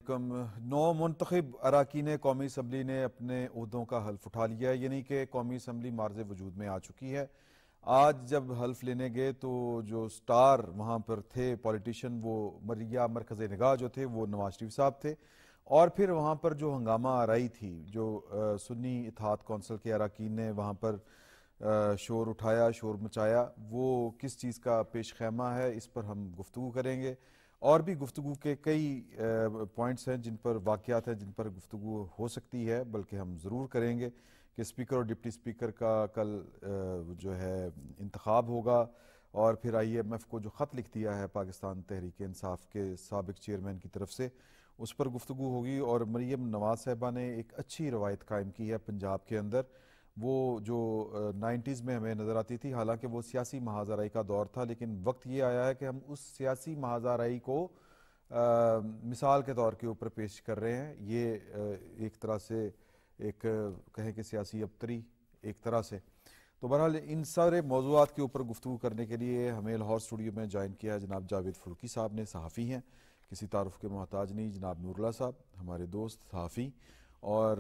علیکم۔ 9 منتخب اراکین قومی اسمبلی نے اپنے عہدوں کا حلف اٹھا لیا ہے، یعنی کہ قومی اسمبلی مارز وجود میں آ چکی ہے۔ آج جب حلف لینے گئے تو جو سٹار وہاں پر تھے پولیٹیشین، وہ مرکز نگاہ جو تھے وہ نواز شریف صاحب تھے، اور پھر وہاں پر جو ہنگامہ آرائی تھی، جو سنی اتحاد کونسل کے اراکین نے وہاں پر شور اٹھایا، شور مچایا، وہ کس چیز کا پیش خیمہ ہے، اس پر ہم گفتگو کریں گے۔ اور بھی گفتگو کے کئی پوائنٹس ہیں جن پر واقعات ہیں جن پر گفتگو ہو سکتی ہے، بلکہ ہم ضرور کریں گے کہ اسپیکر اور ڈپٹی اسپیکر کا کل جو ہے انتخاب ہوگا، اور پھر IMF کو جو خط لکھ دیا ہے پاکستان تحریک انصاف کے سابق چیئرمین کی طرف سے، اس پر گفتگو ہوگی۔ اور مریم نواز صاحبہ نے ایک اچھی روایت قائم کی ہے پنجاب کے اندر، وہ جو 90s میں ہمیں نظر آتی تھی، حالانکہ وہ سیاسی محاذ آرائی کا دور تھا، لیکن وقت یہ آیا ہے کہ ہم اس سیاسی محاذ آرائی کو مثال کے طور کے اوپر پیش کر رہے ہیں۔ یہ ایک طرح سے ایک کہیں کہ سیاسی ابتری ایک طرح سے۔ تو بہرحال ان سارے موضوعات کے اوپر گفتگو کرنے کے لیے ہمیں لاہور اسٹوڈیو میں جوائن کیا ہے جناب جاوید فروکی صاحب نے، صحافی ہیں، کسی تعارف کے محتاج نہیں۔ جناب نور اللہ صاحب ہمارے دوست صحافی، اور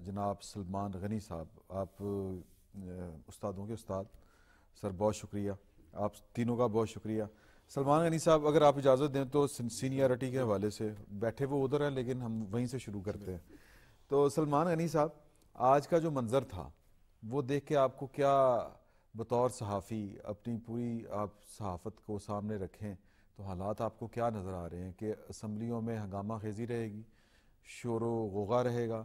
جناب سلمان غنی صاحب، آپ استادوں کے استاد، سر بہت شکریہ، آپ تینوں کا بہت شکریہ۔ سلمان غنی صاحب اگر آپ اجازت دیں تو سینئرٹی کے حوالے سے، بیٹھے وہ ادھر ہیں لیکن ہم وہیں سے شروع کرتے ہیں۔ تو سلمان غنی صاحب، آج کا جو منظر تھا وہ دیکھ کے آپ کو کیا بطور صحافی اپنی پوری آپ صحافت کو سامنے رکھیں تو حالات آپ کو کیا نظر آ رہے ہیں کہ اسمبلیوں میں ہنگامہ خیزی رہے گی، شور و غوغا رہے گا،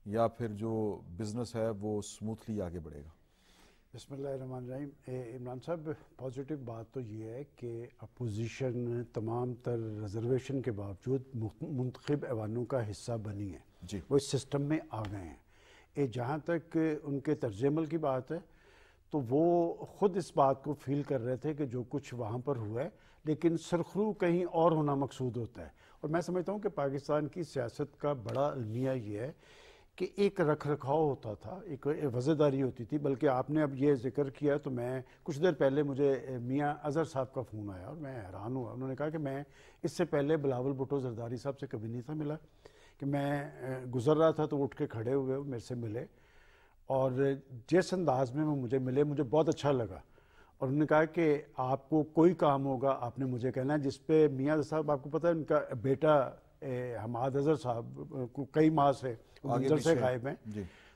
یا پھر جو بزنس ہے وہ سموتھلی آگے بڑھے گا؟ بسم اللہ الرحمن الرحیم۔ عمران صاحب، پازیٹیو بات تو یہ ہے کہ اپوزیشن تمام تر ریزرویشن کے باوجود منتخب ایوانوں کا حصہ بنی ہے جی، وہ اس سسٹم میں آ گئے ہیں۔ جہاں تک ان کے طرز عمل کی بات ہے تو وہ خود اس بات کو فیل کر رہے تھے کہ جو کچھ وہاں پر ہوا ہے، لیکن سرخرو کہیں اور ہونا مقصود ہوتا ہے۔ اور میں سمجھتا ہوں کہ پاکستان کی سیاست کا بڑا المیہ یہ ہے کہ ایک رکھ رکھاؤ ہوتا تھا، ایک وزیداری ہوتی تھی۔ بلکہ آپ نے اب یہ ذکر کیا تو میں کچھ دیر پہلے مجھے میاں اظہر صاحب کا فون آیا اور میں حیران ہوا۔ انہوں نے کہا کہ میں اس سے پہلے بلاول بھٹو زرداری صاحب سے کبھی نہیں تھا ملا، کہ میں گزر رہا تھا تو وہ اٹھ کے کھڑے ہوئے میرے سے ملے، اور جس انداز میں وہ مجھے ملے مجھے بہت اچھا لگا۔ اور انہوں نے کہا کہ آپ کو کوئی کام ہوگا آپ نے مجھے کہنا ہے، جس پہ میاں صاحب آپ کو پتہ ہے ان کا بیٹا حماد اظہر صاحب کو کئی ماہ سے منظر سے غائب ہیں،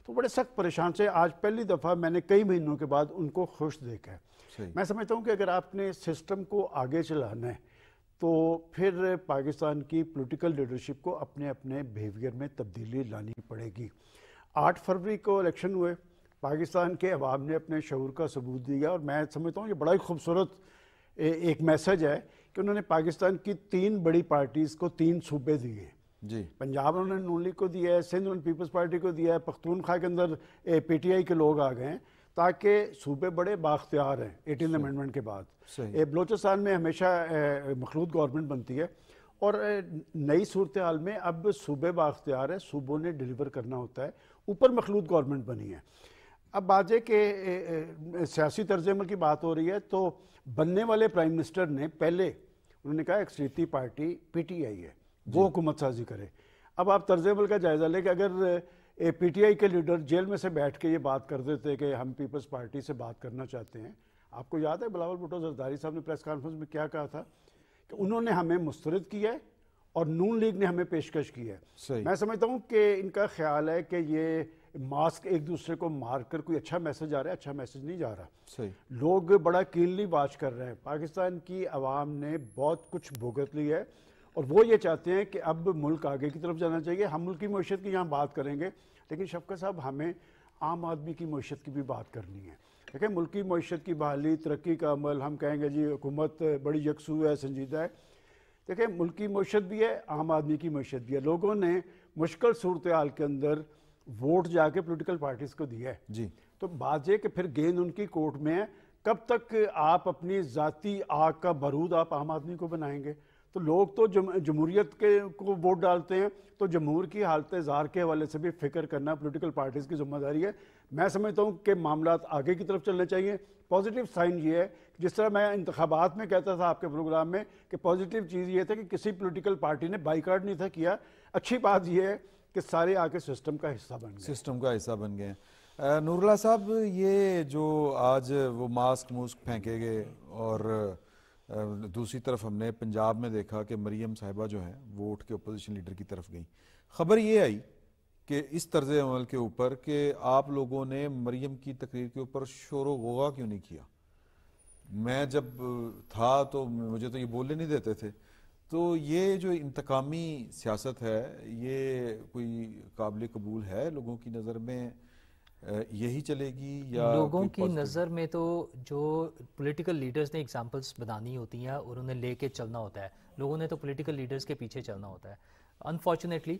تو بڑے سخت پریشان سے آج پہلی دفعہ میں نے کئی مہینوں کے بعد ان کو خوش دیکھا ہے۔ میں سمجھتا ہوں کہ اگر آپ نے سسٹم کو آگے چلانا ہے تو پھر پاکستان کی پولیٹیکل لیڈرشپ کو اپنے اپنے بیہیویئر میں تبدیلی لانی پڑے گی۔ 8 فروری کو الیکشن ہوئے، پاکستان کے عوام نے اپنے شعور کا ثبوت دیا، اور میں سمجھتا ہوں یہ بڑا ہی خوبصورت ایک میسج ہے کہ انہوں نے پاکستان کی 3 بڑی پارٹیز کو 3 صوبے دیے ہیں۔ جی، پنجاب انہوں نے نون لیگ کو دیا ہے، سندھ انہوں نے پیپلز پارٹی کو دیا ہے، پختونخوا کے اندر PTI کے لوگ آ گئے ہیں تاکہ صوبے بڑے بااختیار ہیں 18 امینڈمنٹ کے بعد۔ بلوچستان میں ہمیشہ مخلوط گورنمنٹ بنتی ہے، اور نئی صورتحال میں اب صوبے بااختیار ہے، صوبوں نے ڈیلیور کرنا ہوتا ہے، اوپر مخلوط گورنمنٹ بنی ہے۔ اب بات ہے کہ سیاسی طرز عمل کی بات ہو رہی ہے تو بننے والے پرائم منسٹر نے پہلے انہوں نے کہا اکثریتی پارٹی PTI ہے، وہ حکومت سازی کرے۔ اب آپ طرز عمل کا جائزہ لیں کہ اگر PTI کے لیڈر جیل میں سے بیٹھ کے یہ بات کر دیتے کہ ہم پیپلز پارٹی سے بات کرنا چاہتے ہیں، آپ کو یاد ہے بلاول بھٹو زرداری صاحب نے پریس کانفرنس میں کیا کہا تھا کہ انہوں نے ہمیں مسترد کیا ہے اور نون لیگ نے ہمیں پیشکش کی ہے۔ میں سمجھتا ہوں کہ ان کا خیال ہے کہ یہ ماسک ایک دوسرے کو مار کر کوئی اچھا میسج آ رہا ہے، اچھا میسج نہیں جا رہا۔ لوگ بڑا کینلی واچ کر رہے ہیں، پاکستان کی عوام نے بہت کچھ بھگت لی ہے، اور وہ یہ چاہتے ہیں کہ اب ملک آگے کی طرف جانا چاہیے۔ ہم ملک کی معیشت کی یہاں بات کریں گے، لیکن شفقت صاحب ہمیں عام آدمی کی معیشت کی بھی بات کرنی ہے۔ دیکھیں ملک کی معیشت کی بحالی، ترقی کا عمل، ہم کہیں گے جی حکومت بڑی یکسو ہے، سنجیدہ ہے۔ دیکھیں ملک کی معیشت بھی ہے، عام آدمی کی معیشت بھی ہے۔ لوگوں نے مشکل صورتحال کے اندر ووٹ جا کے پولیٹیکل پارٹیز کو دیا ہے، جی، تو بات یہ کہ پھر گیند ان کی کورٹ میں ہے، کب تک آپ اپنی ذاتی آگ کا بارود آپ عام آدمی کو بنائیں گے؟ تو لوگ تو جمہوریت کو ووٹ ڈالتے ہیں، تو جمہور کی حالت زار کے حوالے سے بھی فکر کرنا پولیٹیکل پارٹیز کی ذمہ داری ہے۔ میں سمجھتا ہوں کہ معاملات آگے کی طرف چلنے چاہیے۔ پازیٹیو سائن یہ ہے جس طرح میں انتخابات میں کہتا تھا آپ کے پروگرام میں کہ پازیٹیو چیز یہ تھا کہ کسی پولیٹیکل پارٹی نے بائیکاٹ نہیں تھا کیا. اچھی بات یہ ہے کہ سارے آ کے سسٹم کا حصہ بن گئے. سسٹم کا حصہ بن گئے ہیں. نور اللہ صاحب، یہ جو آج وہ ماسک پھینکے گئے، اور دوسری طرف ہم نے پنجاب میں دیکھا کہ مریم صاحبہ جو ہیں وہ اٹھ کے اپوزیشن لیڈر کی طرف گئیں. خبر یہ آئی کہ اس طرز عمل کے اوپر کہ آپ لوگوں نے مریم کی تقریر کے اوپر شور و غوغا کیوں نہیں کیا؟ میں جب تھا تو مجھے تو یہ بولنے نہیں دیتے تھے. تو یہ جو انتقامی سیاست ہے، یہ کوئی قابل قبول ہے لوگوں کی نظر میں؟ یہی چلے گی یا لوگوں کی نظر میں تو جو پولیٹیکل لیڈرز نے اگزامپلس بنانی ہوتی ہیں اور انہیں لے کے چلنا ہوتا ہے، لوگوں نے تو پولیٹیکل لیڈرز کے پیچھے چلنا ہوتا ہے. انفارچونیٹلی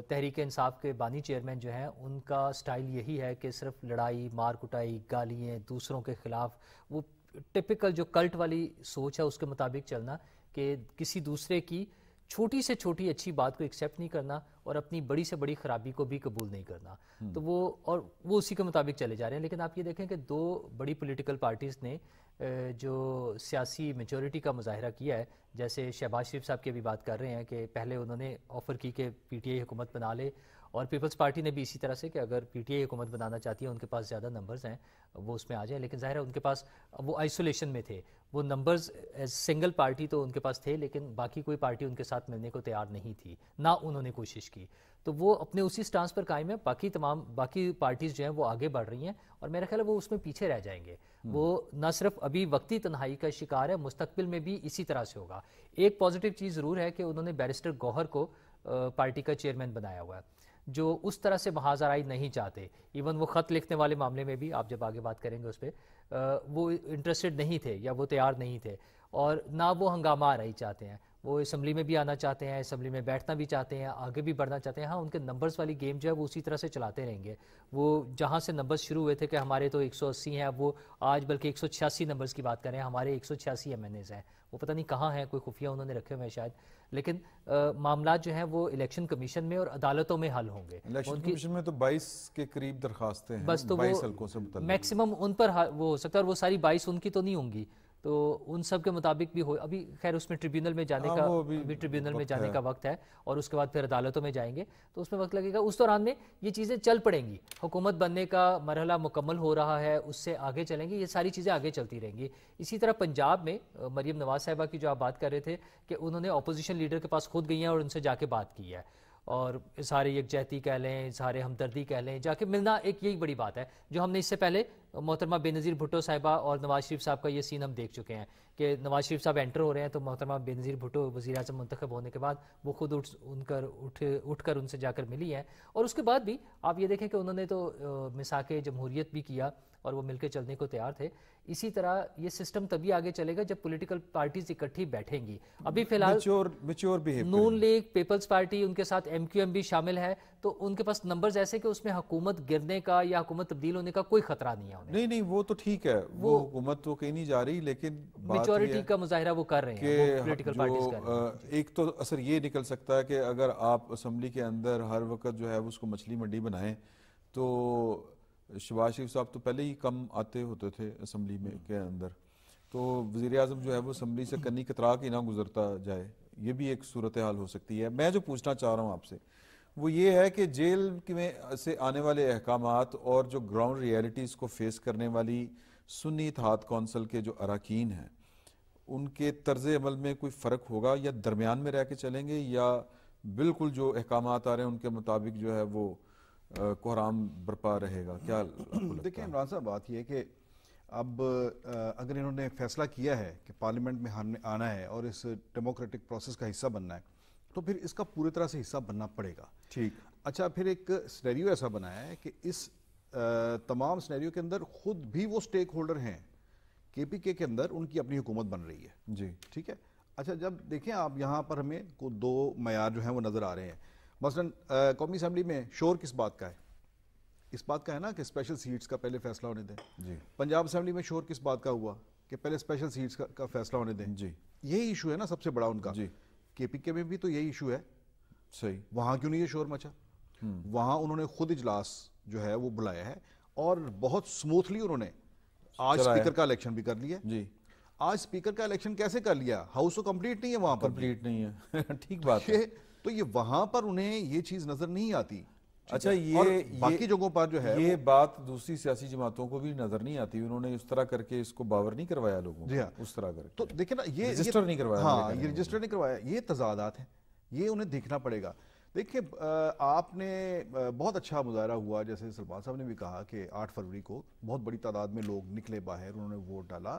تحریک انصاف کے بانی چیئرمین جو ہیں ان کا سٹائل یہی ہے کہ صرف لڑائی، مار کٹائی، گالیاں، دوسروں کے خلاف، وہ ٹپیکل جو کلٹ والی سوچ ہے اس کے مطابق چلنا، کہ کسی دوسرے کی چھوٹی سے چھوٹی اچھی بات کو ایکسیپٹ نہیں کرنا اور اپنی بڑی سے بڑی خرابی کو بھی قبول نہیں کرنا. تو وہ اسی کے مطابق چلے جا رہے ہیں. لیکن آپ یہ دیکھیں کہ دو بڑی پولیٹیکل پارٹیز نے جو سیاسی میجورٹی کا مظاہرہ کیا ہے، جیسے شہباز شریف صاحب کی بھی بات کر رہے ہیں کہ پہلے انہوں نے آفر کی کہ پی ٹی آئی حکومت بنا لے، اور پیپلز پارٹی نے بھی اسی طرح سے کہ اگر پی ٹی آئی حکومت بنانا چاہتی ہے، ان کے پاس زیادہ نمبرز ہیں، وہ اس میں آ جائیں. لیکن ظاہر ہے ان کے پاس وہ آئسولیشن میں تھے، وہ نمبرز ایز سنگل پارٹی تو ان کے پاس تھے، لیکن باقی کوئی پارٹی ان کے ساتھ ملنے کو تیار نہیں تھی، نہ انہوں نے کوشش کی. تو وہ اپنے اسی سٹانس پر قائم ہے. باقی پارٹیز جو ہیں وہ آگے بڑھ رہی ہیں، اور میرا خیال ہے وہ اس میں پیچھے رہ جائیں گے. وہ نہ صرف ابھی وقتی تنہائی کا شکار ہے، مستقبل میں بھی اسی طرح سے ہوگا. ایک پازیٹیو چیز ضرور ہے کہ انہوں نے بیرسٹر گوہر کو پارٹی کا چیئرمین بنایا ہوا ہے، جو اس طرح سے محاذ آرائی نہیں چاہتے. ایون وہ خط لکھنے والے معاملے میں بھی آپ جب آگے بات کریں گے اس پہ، وہ انٹرسٹڈ نہیں تھے یا وہ تیار نہیں تھے، اور نہ وہ ہنگامہ آرائی چاہتے ہیں. وہ اسمبلی میں بھی آنا چاہتے ہیں، اسمبلی میں بیٹھنا بھی چاہتے ہیں، آگے بھی بڑھنا چاہتے ہیں. ہاں، ان کے نمبرز والی گیم جو ہے وہ اسی طرح سے چلاتے رہیں گے. وہ جہاں سے نمبرز شروع ہوئے تھے کہ ہمارے تو 180 ہیں، اب وہ آج بلکہ 186 نمبرز کی بات کریں، ہمارے 186 ایم این ایز ہیں. وہ پتہ نہیں کہاں ہیں، کوئی خفیہ انہوں نے رکھے ہوئے ہیں شاید. لیکن معاملات جو ہیں وہ الیکشن کمیشن میں اور عدالتوں میں حل ہوں گے. الیکشن کمیشن میں تو 22 کے قریب درخواستیں ہیں، بس تو 22 حلقوں سے متعلق میکسیمم ان پر وہ ہو سکتا ہے، اور وہ ساری 22 ان کی تو نہیں ہوں گی، تو ان سب کے مطابق بھی ہو. ابھی خیر اس میں ٹریبیونل میں جانے کا ٹریبیونل میں جانے کا وقت ہے، اور اس کے بعد پھر عدالتوں میں جائیں گے، تو اس میں وقت لگے گا. اس دوران میں یہ چیزیں چل پڑیں گی. حکومت بننے کا مرحلہ مکمل ہو رہا ہے، اس سے آگے چلیں گے، یہ ساری چیزیں آگے چلتی رہیں گی. اسی طرح پنجاب میں مریم نواز صاحبہ کی جو آپ بات کر رہے تھے کہ انہوں نے اپوزیشن لیڈر کے پاس خود گئی ہیں اور ان سے جا کے بات کی ہے، اور اظہار یکجہتی کہہ لیں، اظہار ہمدردی کہہ لیں، جا کے ملنا ایک یہی بڑی بات ہے، جو ہم نے اس سے پہلے محترمہ بے نظیر بھٹو صاحبہ اور نواز شریف صاحب کا یہ سین ہم دیکھ چکے ہیں کہ نواز شریف صاحب انٹر ہو رہے ہیں تو محترمہ بے نظیر بھٹو وزیر اعظم منتخب ہونے کے بعد وہ خود اٹھ کر ان سے جا کر ملی ہیں. اور اس کے بعد بھی آپ یہ دیکھیں کہ انہوں نے تو مساق جمہوریت بھی کیا اور وہ مل کے چلنے کو تیار تھے. اسی طرح یہ سسٹم تبھی آگے چلے گا جب پولیٹیکل پارٹیز اکٹھی بیٹھیں گی. ابھی فی الحال نون لیگ، پیپلز پارٹی، ان کے ساتھ ایم کیو ایم بھی شامل ہے، تو ان کے پاس نمبرز ایسے کہ اس میں حکومت گرنے کا یا حکومت تبدیل ہونے کا کوئی خطرہ نہیں ہے انہیں. نہیں وہ تو ٹھیک ہے، وہ حکومت تو کہیں نہیں جا رہی، لیکن میجورٹی کا مظاہرہ وہ کر رہے ہیں، وہ پولیٹیکل پارٹیز کر رہے ہیں. ایک تو اثر یہ نکل سکتا ہے کہ اگر آپ اسمبلی کے اندر ہر وقت جو ہے اس کو مچھلی منڈی بنائیں، تو شہباز شریف صاحب تو پہلے ہی کم آتے ہوتے تھے اسمبلی میں کے اندر، تو وزیر اعظم جو ہے وہ اسمبلی سے کنی کترا کے نہ گزرتا جائے. یہ بھی ایک صورتحال ہو سکتی ہے. میں جو پوچھنا چاہ رہا ہوں آپ سے وہ یہ ہے کہ جیل میں سے آنے والے احکامات اور جو گراؤنڈ ریئلٹیز کو فیس کرنے والی سنی اتحاد کونسل کے جو اراکین ہیں، ان کے طرز عمل میں کوئی فرق ہوگا، یا درمیان میں رہ کے چلیں گے، یا بالکل جو احکامات آ رہے ہیں ان کے مطابق جو ہے وہ کوحرام برپا رہے گا؟ کیا دیکھیں عمران صاحب، بات یہ ہے کہ اب اگر انہوں نے فیصلہ کیا ہے کہ پارلیمنٹ میں آنا ہے اور اس ڈیموکریٹک پروسیس کا حصہ بننا ہے، تو پھر اس کا پوری طرح سے حصہ بننا پڑے گا. ٹھیک. اچھا، پھر ایک سینیریو ایسا بنایا ہے کہ اس تمام سینیریو کے اندر خود بھی وہ سٹیک ہولڈر ہیں، کے پی کے اندر ان کی اپنی حکومت بن رہی ہے. جی ٹھیک ہے. اچھا، جب دیکھیں آپ یہاں پر ہمیں دو معیار جو ہیں وہ نظر آ رہے ہیں. مثلا قومی اسمبلی میں شور کس بات کا ہے؟ اس بات کا ہے نا کہ اسپیشل سیٹس کا پہلے فیصلہ ہونے دیں. جی. پنجاب اسمبلی میں شور کس بات کا ہوا کہ پہلے اسپیشل سیٹس کا فیصلہ ہونے دیں. جی. یہی ایشو ہے نا سب سے بڑا ان کا. جی. کے پی کے میں بھی تو یہی ایشو ہے. صحیح. وہاں کیوں نہیں یہ شور مچا؟ وہاں انہوں نے خود اجلاس جو ہے وہ بلایا ہے، اور بہت سموتھلی انہوں نے آج اسپیکر کا الیکشن بھی کر لیا. جی. آج اسپیکر کا الیکشن کیسے کر لیا؟ ہاؤس تو کمپلیٹ نہیں ہے وہاں پر، کمپلیٹ نہیں ہے ٹھیک بات ہے. تو یہ وہاں پر انہیں یہ چیز نظر نہیں آتی. اچھا یہ باقی جگہوں پر جو ہے یہ بات دوسری سیاسی جماعتوں کو بھی نظر نہیں آتی, انہوں نے اس طرح کر کے اس کو باور نہیں کروایا لوگوں جی ہاں اس طرح کر کے. تو دیکھیں نا یہ رجسٹر نہیں کروایا. ہاں یہ رجسٹر نہیں کروایا, یہ تضادات ہیں, یہ انہیں دیکھنا پڑے گا. دیکھیں آپ نے بہت اچھا مظاہرہ ہوا, جیسے سلمان صاحب نے بھی کہا کہ 8 فروری کو بہت بڑی تعداد میں لوگ نکلے باہر, انہوں نے ووٹ ڈالا.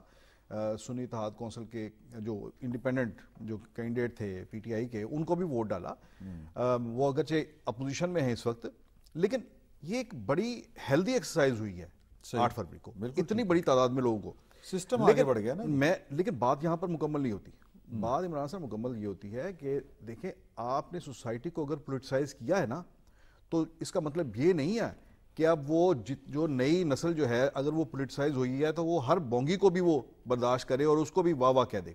سنی اتحاد کونسل کے جو انڈیپینڈنٹ جو کینڈیڈیٹ تھے پی ٹی آئی کے, ان کو بھی ووٹ ڈالا. وہ اگرچہ اپوزیشن میں ہیں اس وقت, لیکن یہ ایک بڑی ہیلدی ایکسرسائز ہوئی ہے 8 فروری کو, اتنی بڑی تعداد میں لوگوں کو. سسٹم آگے بڑھ گیا نا. لیکن بات یہاں پر مکمل نہیں ہوتی. بات عمران صاحب مکمل یہ ہوتی ہے کہ دیکھیں آپ نے سوسائٹی کو اگر پولیٹیسائز کیا ہے نا, تو اس کا مطلب یہ نہیں ہے کہ اب وہ جو نئی نسل جو ہے اگر وہ پولیٹیسائز ہوئی ہے تو وہ ہر بونگی کو بھی وہ برداشت کرے اور اس کو بھی واہ واہ کہہ دے.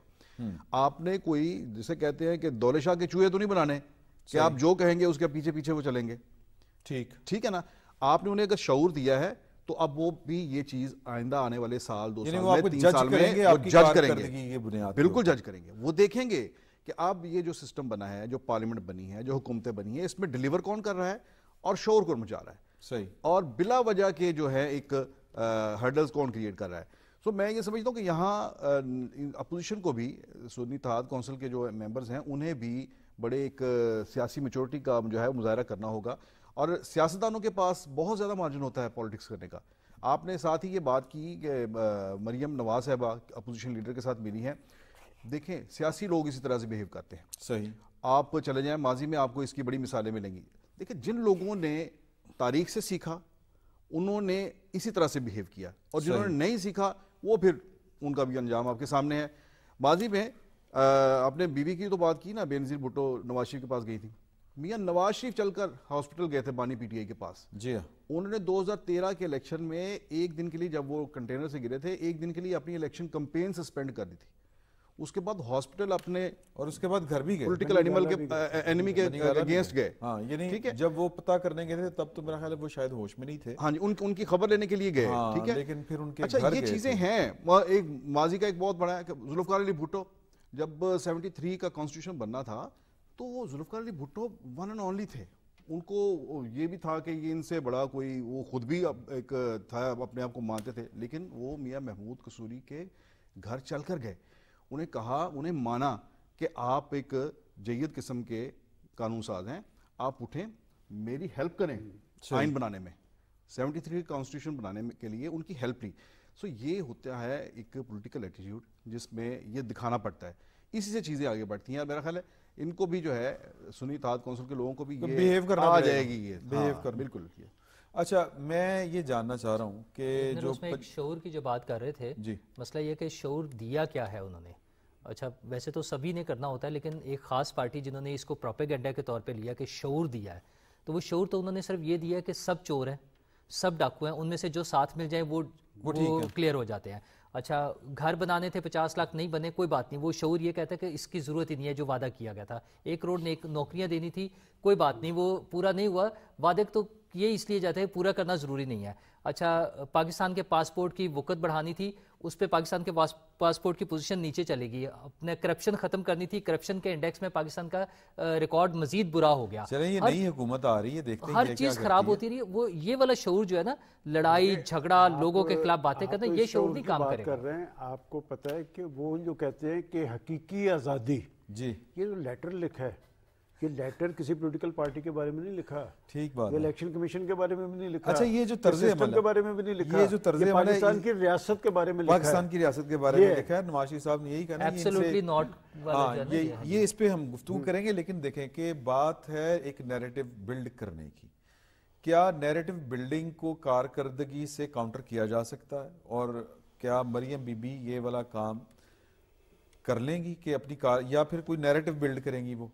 آپ نے کوئی جسے کہتے ہیں کہ دولے شاہ کے چوہے تو نہیں بنانے کہ آپ جو کہیں گے اس کے پیچھے پیچھے وہ چلیں گے. ٹھیک ہے نا. آپ نے انہیں اگر شعور دیا ہے تو اب وہ بھی یہ چیز آئندہ آنے والے سال 2 سال میں 3 سال میں وہ جج کریں گے, بالکل جج کریں گے. وہ دیکھیں گے کہ اب یہ جو سسٹم بنا ہے, جو پارلیمنٹ بنی ہے, جو حکومتیں بنی ہیں, اس میں ڈیلیور کون کر رہا ہے اور شور کون مچا رہا ہے. صحیح. اور بلا وجہ کے جو ہے ایک ہرڈلز کون کریٹ کر رہا ہے. سو میں یہ سمجھتا ہوں کہ یہاں اپوزیشن کو بھی, سنی اتحاد کونسل کے جو ممبرز ہیں انہیں بھی بڑے ایک سیاسی میچورٹی کا جو ہے مظاہرہ کرنا ہوگا. اور سیاستدانوں کے پاس بہت زیادہ مارجن ہوتا ہے پالیٹکس کرنے کا. آپ نے ساتھ ہی یہ بات کی کہ مریم نواز صاحبہ اپوزیشن لیڈر کے ساتھ ملی ہیں. دیکھیں سیاسی لوگ اسی طرح سے بیہیو کرتے ہیں. صحیح. آپ چلے جائیں ماضی میں, آپ کو اس کی بڑی مثالیں ملیں گی. دیکھیں جن لوگوں نے تاریخ سے سیکھا انہوں نے اسی طرح سے بیہیو کیا, اور جنہوں نے نہیں سیکھا وہ پھر ان کا بھی انجام آپ کے سامنے ہے. ماضی میں آپ نے بی بی کی تو بات کی نا, بینظیر بھٹو نواز شریف کے پاس گئی تھی. میاں نواز شریف چل کر ہاسپٹل گئے تھے بانی پی ٹی آئی کے پاس. جی ہاں. انہوں نے 2013 کے الیکشن میں ایک دن کے لیے, جب وہ کنٹینر سے گرے تھے, ایک دن کے لیے اپنی الیکشن کمپین سسپینڈ کر دی تھی. اس کے بعد ہاسپٹل اپنے, اور اس کے بعد گھر بھی گئے, پولیٹیکل اینیمل کے اینیمی کے اگینسٹ گئے. ہاں یعنی جب وہ پتہ کرنے گئے تھے تب تو میرا خیال ہے وہ شاید ہوش میں نہیں تھے. ہاں جی, ان کی خبر لینے کے لیے گئے. ٹھیک ہے, لیکن پھر ان کے اچھا یہ چیزیں ہیں. ایک ماضی کا ایک بہت بڑا ہے کہ ذوالفقار علی بھٹو, جب 73 کا کانسٹیٹیوشن بننا تھا تو وہ Zulfiqar Ali Bhutto one and only تھے. ان کو یہ بھی تھا کہ یہ ان سے بڑا کوئی, وہ خود بھی ایک تھا, اپنے آپ کو مانتے تھے, لیکن وہ میاں محمود قصوری کے گھر چل کر گئے. انہیں کہا, انہیں مانا کہ آپ ایک جید قسم کے قانون ساز ہیں, آپ اٹھیں میری ہیلپ کریں آئین بنانے میں, 73 کانسٹیٹیوشن بنانے کے لیے ان کی ہیلپ لی. سو یہ ہوتا ہے ایک پولیٹیکل ایٹیٹیوڈ جس میں یہ دکھانا پڑتا ہے. اسی سے چیزیں آگے بڑھتی ہیں. میرا خیال ہے ان کو بھی جو ہے سنی اتحاد کونسل کے لوگوں کو بھی یہ آ جائے گی, یہ بیہیو کر بالکل. اچھا میں یہ جاننا چاہ رہا ہوں کہ جو ایک شعور کی جو بات کر رہے تھے, مسئلہ یہ کہ شعور دیا کیا ہے انہوں نے. اچھا ویسے تو سبھی نے کرنا ہوتا ہے, لیکن ایک خاص پارٹی جنہوں نے اس کو پروپیگنڈا کے طور پہ لیا کہ شعور دیا ہے, تو وہ شعور تو انہوں نے صرف یہ دیا ہے کہ سب چور ہیں, سب ڈاکو ہیں, ان میں سے جو ساتھ مل جائیں وہ کلیئر ہو جاتے ہیں. اچھا گھر بنانے تھے 50 لاکھ نہیں بنے, کوئی بات نہیں, وہ شعور یہ کہتا ہے کہ اس کی ضرورت ہی نہیں ہے جو وعدہ کیا گیا تھا. 1 کروڑ نوکریاں دینی تھی, کوئی بات نہیں, وہ پورا نہیں ہوا. وعدے تو یہ اس لیے جاتے ہیں پورا کرنا ضروری نہیں ہے. اچھا پاکستان کے پاسپورٹ کی وقت بڑھانی تھی, اس پہ پاکستان کے پاسپورٹ کی پوزیشن نیچے چلے گی. اپنے کرپشن ختم کرنی تھی, کرپشن کے انڈیکس میں پاکستان کا ریکارڈ مزید برا ہو گیا. چلیں یہ نئی حکومت آ رہی ہے, دیکھتے ہیں ہر چیز خراب ہوتی رہی. وہ یہ والا شعور جو ہے نا, لڑائی جھگڑا, لوگوں کے خلاف باتیں کرنا, یہ شعور نہیں کام کرے کر رہے ہیں. آپ کو پتہ ہے کہ وہ جو کہتے ہیں کہ حقیقی آزادی, جی یہ جو لیٹر لکھا ہے, یہ لیٹر کسی پولیٹیکل پارٹی کے بارے میں نہیں لکھا. ٹھیک بات. یہ الیکشن کمیشن کے بارے میں بھی نہیں لکھا. اچھا یہ جو طرز عمل کے بارے میں بھی نہیں لکھا. یہ جو طرز عمل ہے پاکستان کی ریاست کے بارے میں لکھا ہے. پاکستان کی ریاست کے بارے میں لکھا ہے. نواز شریف صاحب نے یہی کہا ایبسولوٹلی ناٹ. یہ اس پہ ہم گفتگو کریں گے, لیکن دیکھیں کہ بات ہے ایک نیریٹو بلڈ کرنے کی. کیا نیریٹو بلڈنگ کو کارکردگی سے کاؤنٹر کیا جا سکتا ہے, اور کیا مریم بی بی یہ والا کام کر لیں گی کہ اپنی یا پھر کوئی نیریٹو بلڈ کریں گی؟ وہ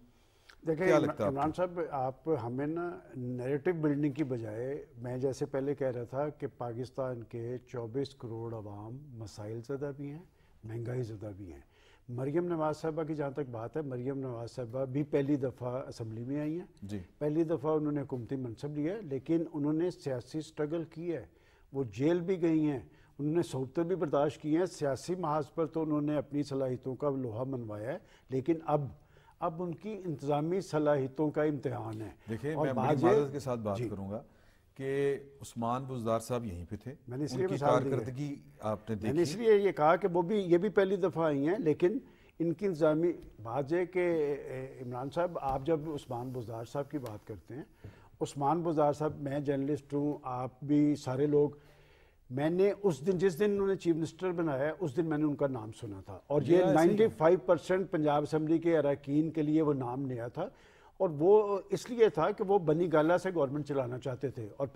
دیکھیں عمران صاحب, آپ ہمیں نا نیریٹو بلڈنگ کی بجائے, میں جیسے پہلے کہہ رہا تھا کہ پاکستان کے 24 کروڑ عوام مسائل زدہ بھی ہیں, مہنگائی زدہ بھی ہیں. مریم نواز صاحبہ کی جہاں تک بات ہے, مریم نواز صاحبہ بھی پہلی دفعہ اسمبلی میں آئی ہیں جی. پہلی دفعہ انہوں نے حکومتی منصب لیا ہے, لیکن انہوں نے سیاسی سٹرگل کی ہے. وہ جیل بھی گئی ہیں, انہوں نے صحبتیں بھی برداشت کی ہیں، سیاسی محاذ پر تو انہوں نے اپنی صلاحیتوں کا لوہا منوایا ہے، لیکن اب ان کی انتظامی صلاحیتوں کا امتحان ہے۔ دیکھیں میں بڑی معذرت کے ساتھ بات کروں گا کہ عثمان بزدار صاحب یہیں پہ تھے، میں نے اس ان لیے کی مثال دی ہے، کارکردگی آپ نے میں نے دیکھی، اس لیے یہ کہا کہ یہ بھی پہلی دفعہ آئی ہیں، لیکن ان کی انتظامی بات ہے کہ عمران صاحب آپ جب عثمان بزدار صاحب کی بات کرتے ہیں، عثمان بزدار صاحب، میں جرنلسٹ ہوں، آپ بھی سارے لوگ، میں نے اس دن جس دن انہوں نے چیف منسٹر بنایا اس دن میں نے ان کا نام سنا تھا، اور یہ 95% پنجاب اسمبلی کے اراکین کے لیے وہ نام نیا تھا، اور وہ اس لیے تھا کہ وہ بنی گالہ سے گورنمنٹ چلانا چاہتے تھے، اور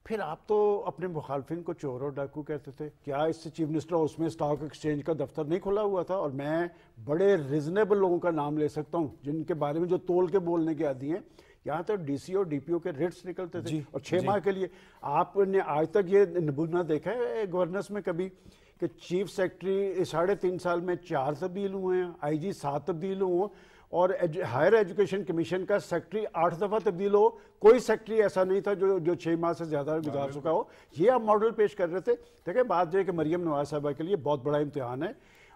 پھر آپ تو اپنے مخالفین کو چور اور ڈاکو کہتے تھے۔ کیا اس سے چیف منسٹر اس میں اسٹاک ایکسچینج کا دفتر نہیں کھلا ہوا تھا؟ اور میں بڑے ریزنیبل لوگوں کا نام لے سکتا ہوں جن کے بارے میں جو تول کے بولنے کے عادی ہیں، یہاں تک ڈی سی اور ڈی پی او کے ریٹس نکلتے تھے، اور 6 ماہ کے لیے۔ آپ نے آج تک یہ نمونہ دیکھا ہے گورننس میں کبھی کہ چیف سیکرٹری 3.5 سال میں 4 تبدیل ہوئے ہیں، آئی جی 7 تبدیل ہوئے، اور ہائر ایجوکیشن کمیشن کا سیکرٹری 8 دفعہ تبدیل ہو؟ کوئی سیکرٹری ایسا نہیں تھا جو 6 ماہ سے زیادہ گزار چکا ہو۔ یہ آپ ماڈل پیش کر رہے تھے۔ دیکھیں بات یہ ہے کہ مریم نواز صاحبہ کے لیے بہت بڑا امتحان ہے،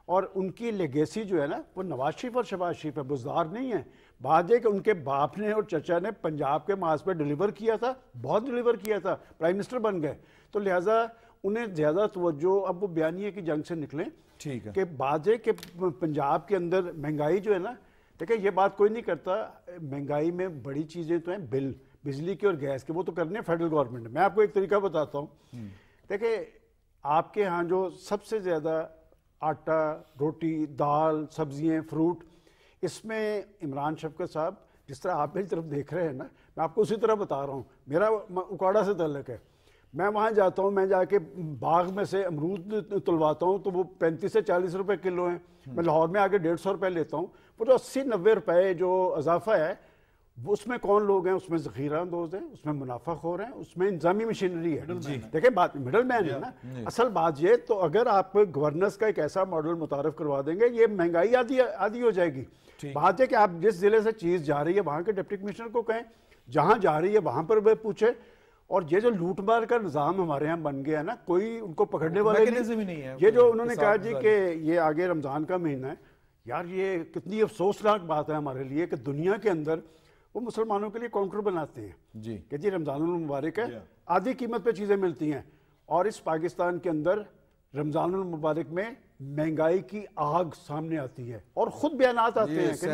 اور ان کی لیگیسی جو ہے نا وہ نواز شریف اور شہباز شریف ہے، بزدار نہیں ہے۔ بات یہ کہ ان کے باپ نے اور چچا نے پنجاب کے محاذ پہ ڈیلیور کیا تھا، بہت ڈیلیور کیا تھا، پرائم منسٹر بن گئے، تو لہٰذا انہیں زیادہ توجہ اب وہ بیانیے کی جنگ سے نکلیں کہ بات یہ کہ پنجاب کے اندر مہنگائی جو ہے نا، دیکھیں یہ بات کوئی نہیں کرتا، مہنگائی میں بڑی چیزیں تو ہیں، بل بجلی کی اور گیس کے، وہ تو کرنے ہیں فیڈرل گورنمنٹ۔ میں آپ کو ایک طریقہ بتاتا ہوں، دیکھیں آپ کے ہاں جو سب سے زیادہ آٹا، روٹی، دال، سبزیاں، فروٹ، اس میں عمران شفقت صاحب جس طرح آپ میری طرف دیکھ رہے ہیں نا، میں آپ کو اسی طرح بتا رہا ہوں۔ میرا اکاڑا سے تعلق ہے، میں وہاں جاتا ہوں، میں جا کے باغ میں سے امرود تلواتا ہوں تو وہ 35 سے 40 روپے کلو ہیں، میں لاہور میں آ کے 150 روپے لیتا ہوں، وہ جو 80-90 روپے جو اضافہ ہے اس میں کون لوگ ہیں؟ اس میں ذخیرہ اندوز ہیں، اس میں منافع خور ہیں، اس میں انتظامی مشینری ہے۔ دیکھیں بات مڈل مین ہے نا، اصل بات یہ تو اگر آپ گورننس کا ایک ایسا ماڈل متعارف کروا دیں گے، یہ مہنگائی آدھی ہو جائے گی۔ بات ہے کہ آپ جس ضلع سے چیز جا رہی ہے وہاں کے ڈپٹی کمشنر کو کہیں، جہاں جا رہی ہے وہاں پر وہ پوچھے، اور یہ جو لوٹ مار کا نظام ہمارے ہاں بن گیا ہے نا، کوئی ان کو پکڑنے والے نہیں ہے۔ یہ جو انہوں نے کہا جی کہ یہ آگے رمضان کا مہینہ ہے، یار یہ کتنی افسوسناک بات ہے ہمارے لیے کہ دنیا کے اندر وہ مسلمانوں کے لیے کاؤنٹر بناتے ہیں کہ جی رمضان المبارک ہے، آدھی قیمت پہ چیزیں ملتی ہیں، اور اس پاکستان کے اندر رمضان المبارک میں مہنگائی کی آگ سامنے آتی ہے، اور خود بیانات آتے ہیں کہ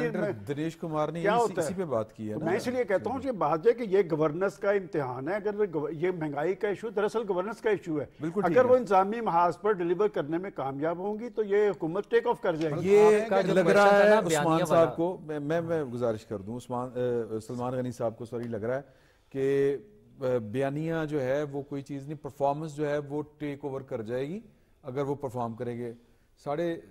دنیش کمار نے اسی پہ بات کی ہے۔ میں اس لیے کہتا ہوں کہ بات ہے کہ یہ گورننس کا امتحان ہے، اگر یہ مہنگائی کا ایشو دراصل گورننس کا ایشو ہے، اگر وہ انتظامی محاذ پر ڈیلیور کرنے میں کامیاب ہوں گی تو یہ حکومت ٹیک آف کر جائے گی۔ یہ لگ رہا ہے عثمان صاحب کو، میں گزارش کر دوں، سلمان غنی صاحب کو سوری، لگ رہا ہے کہ بیانیہ جو ہے وہ کوئی چیز نہیں، پرفارمنس جو ہے وہ ٹیک اوور کر جائے گی اگر وہ پرفارم کریں گے۔ ایک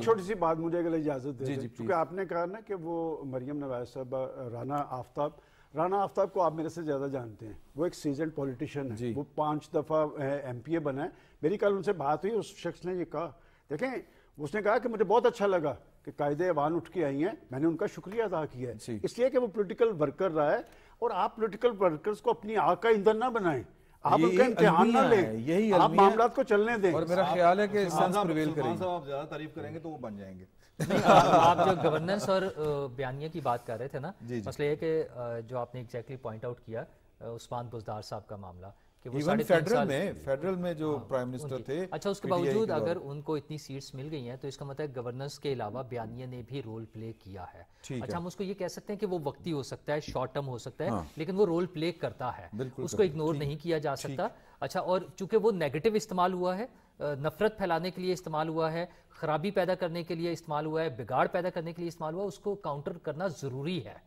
چھوٹی سی بات مجھے اگر اجازت دے دیں، کیونکہ آپ نے کہا نا کہ وہ مریم نواز صاحب، رانا آفتاب کو آپ میرے سے زیادہ جانتے ہیں، وہ ایک سیزنڈ پولیٹیشین ہے، وہ 5 دفعہ ایم پی اے بنا ہے۔ میری کل ان سے بات ہوئی، اس شخص نے یہ کہا، دیکھیں اس نے کہا کہ مجھے بہت اچھا لگا کہ قائد ایوان اٹھ کے آئی ہیں، میں نے ان کا شکریہ ادا کیا ہے، اس لیے کہ وہ پولیٹیکل ورکر رہا ہے، اور آپ پولیٹیکل ورکرز کو اپنی آگ کا ایندھن نہ بنائیں، آپ ان کا امتحان نہ لیں، آپ معاملات کو چلنے دیں۔ اور میرا خیال ہے کہ سینس پریویل کریں گے، آپ زیادہ تعریف کریں گے تو وہ بن جائیں گے۔ آپ جو گورننس اور بیانیہ کی بات کر رہے تھے نا، مسئلہ یہ کہ جو آپ نے ایگزیکٹلی پوائنٹ آؤٹ کیا عثمان بزدار صاحب کا معاملہ، کہ وہ فیڈرل میں جو پرائم منسٹر تھے، اچھا اس کے باوجود اگر ان کو اتنی سیٹس مل گئی ہیں تو اس کا مطلب ہے گورننس کے علاوہ بیانیہ نے بھی رول پلے کیا ہے۔ اچھا ہم اس کو یہ کہہ سکتے ہیں کہ وہ وقتی ہو سکتا ہے، شارٹ ٹرم ہو سکتا ہے، لیکن وہ رول پلے کرتا ہے، اس کو اگنور نہیں کیا جا سکتا۔ اچھا، اور چونکہ وہ نیگیٹو استعمال ہوا ہے، نفرت پھیلانے کے لیے استعمال ہوا ہے، خرابی پیدا کرنے کے لیے استعمال ہوا ہے، بگاڑ پیدا کرنے کے لیے استعمال ہوا ہے، اس کو کاؤنٹر کرنا ضروری ہے۔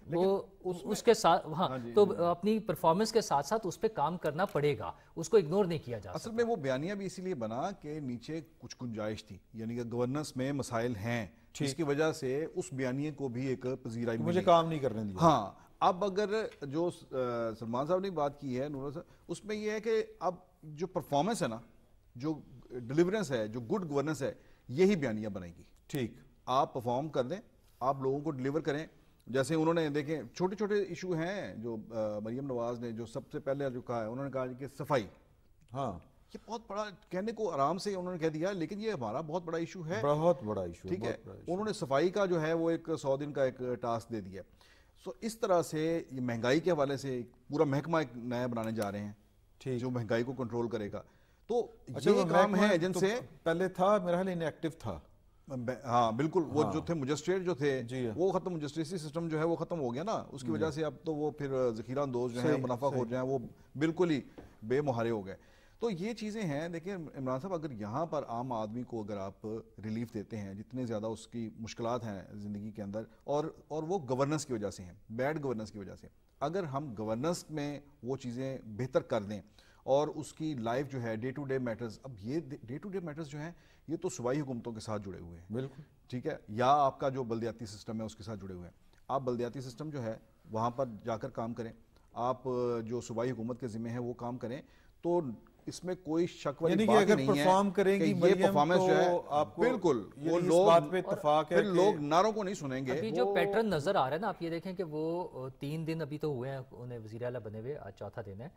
وہ اس کے ساتھ تو اپنی پرفارمنس کے ساتھ ساتھ اس پہ کام کرنا پڑے گا، اس کو اگنور نہیں کیا جا سکتا۔ اصل میں وہ بیانیہ بھی اسی لیے بنا کہ نیچے کچھ گنجائش تھی، یعنی کہ گورننس میں مسائل ہیں، جس کی وجہ سے اس بیانیہ کو بھی ایک پذیرائی ملی، مجھے کام نہیں کرنے دیا۔ ہاں، اب اگر جو سلمان صاحب نے بات کی ہے، نور صاحب، اس میں یہ ہے کہ اب جو پرفارمنس ہے نا، جو ڈیلیورنس ہے، جو گڈ گورننس ہے، یہی بیانیہ بنائے گی۔ ٹھیک، آپ پرفارم کر دیں، آپ لوگوں کو ڈیلیور کریں، جیسے انہوں نے دیکھیں چھوٹے چھوٹے ایشو ہیں جو مریم نواز نے جو سب سے پہلے جو کہا ہے، انہوں نے کہا کہ صفائی، ہاں یہ بہت بڑا کہنے کو آرام سے انہوں نے کہہ دیا، لیکن یہ ہمارا بہت بڑا ایشو ہے، بہت بڑا ایشو، ٹھیک ہے. انہوں نے صفائی کا جو ہے وہ ایک 100 دن کا ایک ٹاسک دے دیا. سو اس طرح سے یہ مہنگائی کے حوالے سے پورا محکمہ ایک نیا بنانے جا رہے ہیں جو مہنگائی کو کنٹرول کرے گا. تو یہ کام ہے ایجنسی سے پہلے تھا میرا خیال انیکٹیو تھا. ہاں بالکل، وہ جو تھے مجسٹریٹ جو تھے وہ ختم، مجسٹریسی سسٹم جو ہے وہ ختم ہو گیا نا، اس کی وجہ سے اب تو وہ پھر ذخیرہ اندوز جو ہیں منافع خور جو ہیں وہ بالکل ہی بے مہارے ہو گئے. تو یہ چیزیں ہیں. دیکھیں عمران صاحب، اگر یہاں پر عام آدمی کو اگر آپ ریلیف دیتے ہیں، جتنے زیادہ اس کی مشکلات ہیں زندگی کے اندر، اور وہ گورننس کی وجہ سے ہیں، بیڈ گورننس کی وجہ سے، اگر ہم گورننس میں وہ چیزیں بہتر کر دیں اور اس کی لائف جو ہے ڈے ٹو ڈے میٹرز، اب یہ ڈے ٹو ڈے میٹرز جو ہیں یہ تو صوبائی حکومتوں کے ساتھ جڑے ہوئے ہیں، بالکل ٹھیک ہے، یا آپ کا جو بلدیاتی سسٹم ہے اس کے ساتھ جڑے ہوئے ہیں. آپ بلدیاتی سسٹم جو ہے وہاں پر جا کر کام کریں، آپ جو صوبائی حکومت کے ذمہ ہے وہ کام کریں. تو اس میں کوئی شک والی بات نہیں ہے، اگر پرفارم کریں گی یہ پرفارمنس جو ہے آپ کو بالکل وہ اس بات پہ اتفاق ہے، لوگ نعروں کو نہیں سنیں گے. ابھی جو پیٹرن نظر آ رہا ہے نا، آپ یہ دیکھیں کہ وہ 3 دن ابھی تو ہوئے ہیں انہیں وزیر اعلیٰ بنے ہوئے، آج 4تھا دن ہے.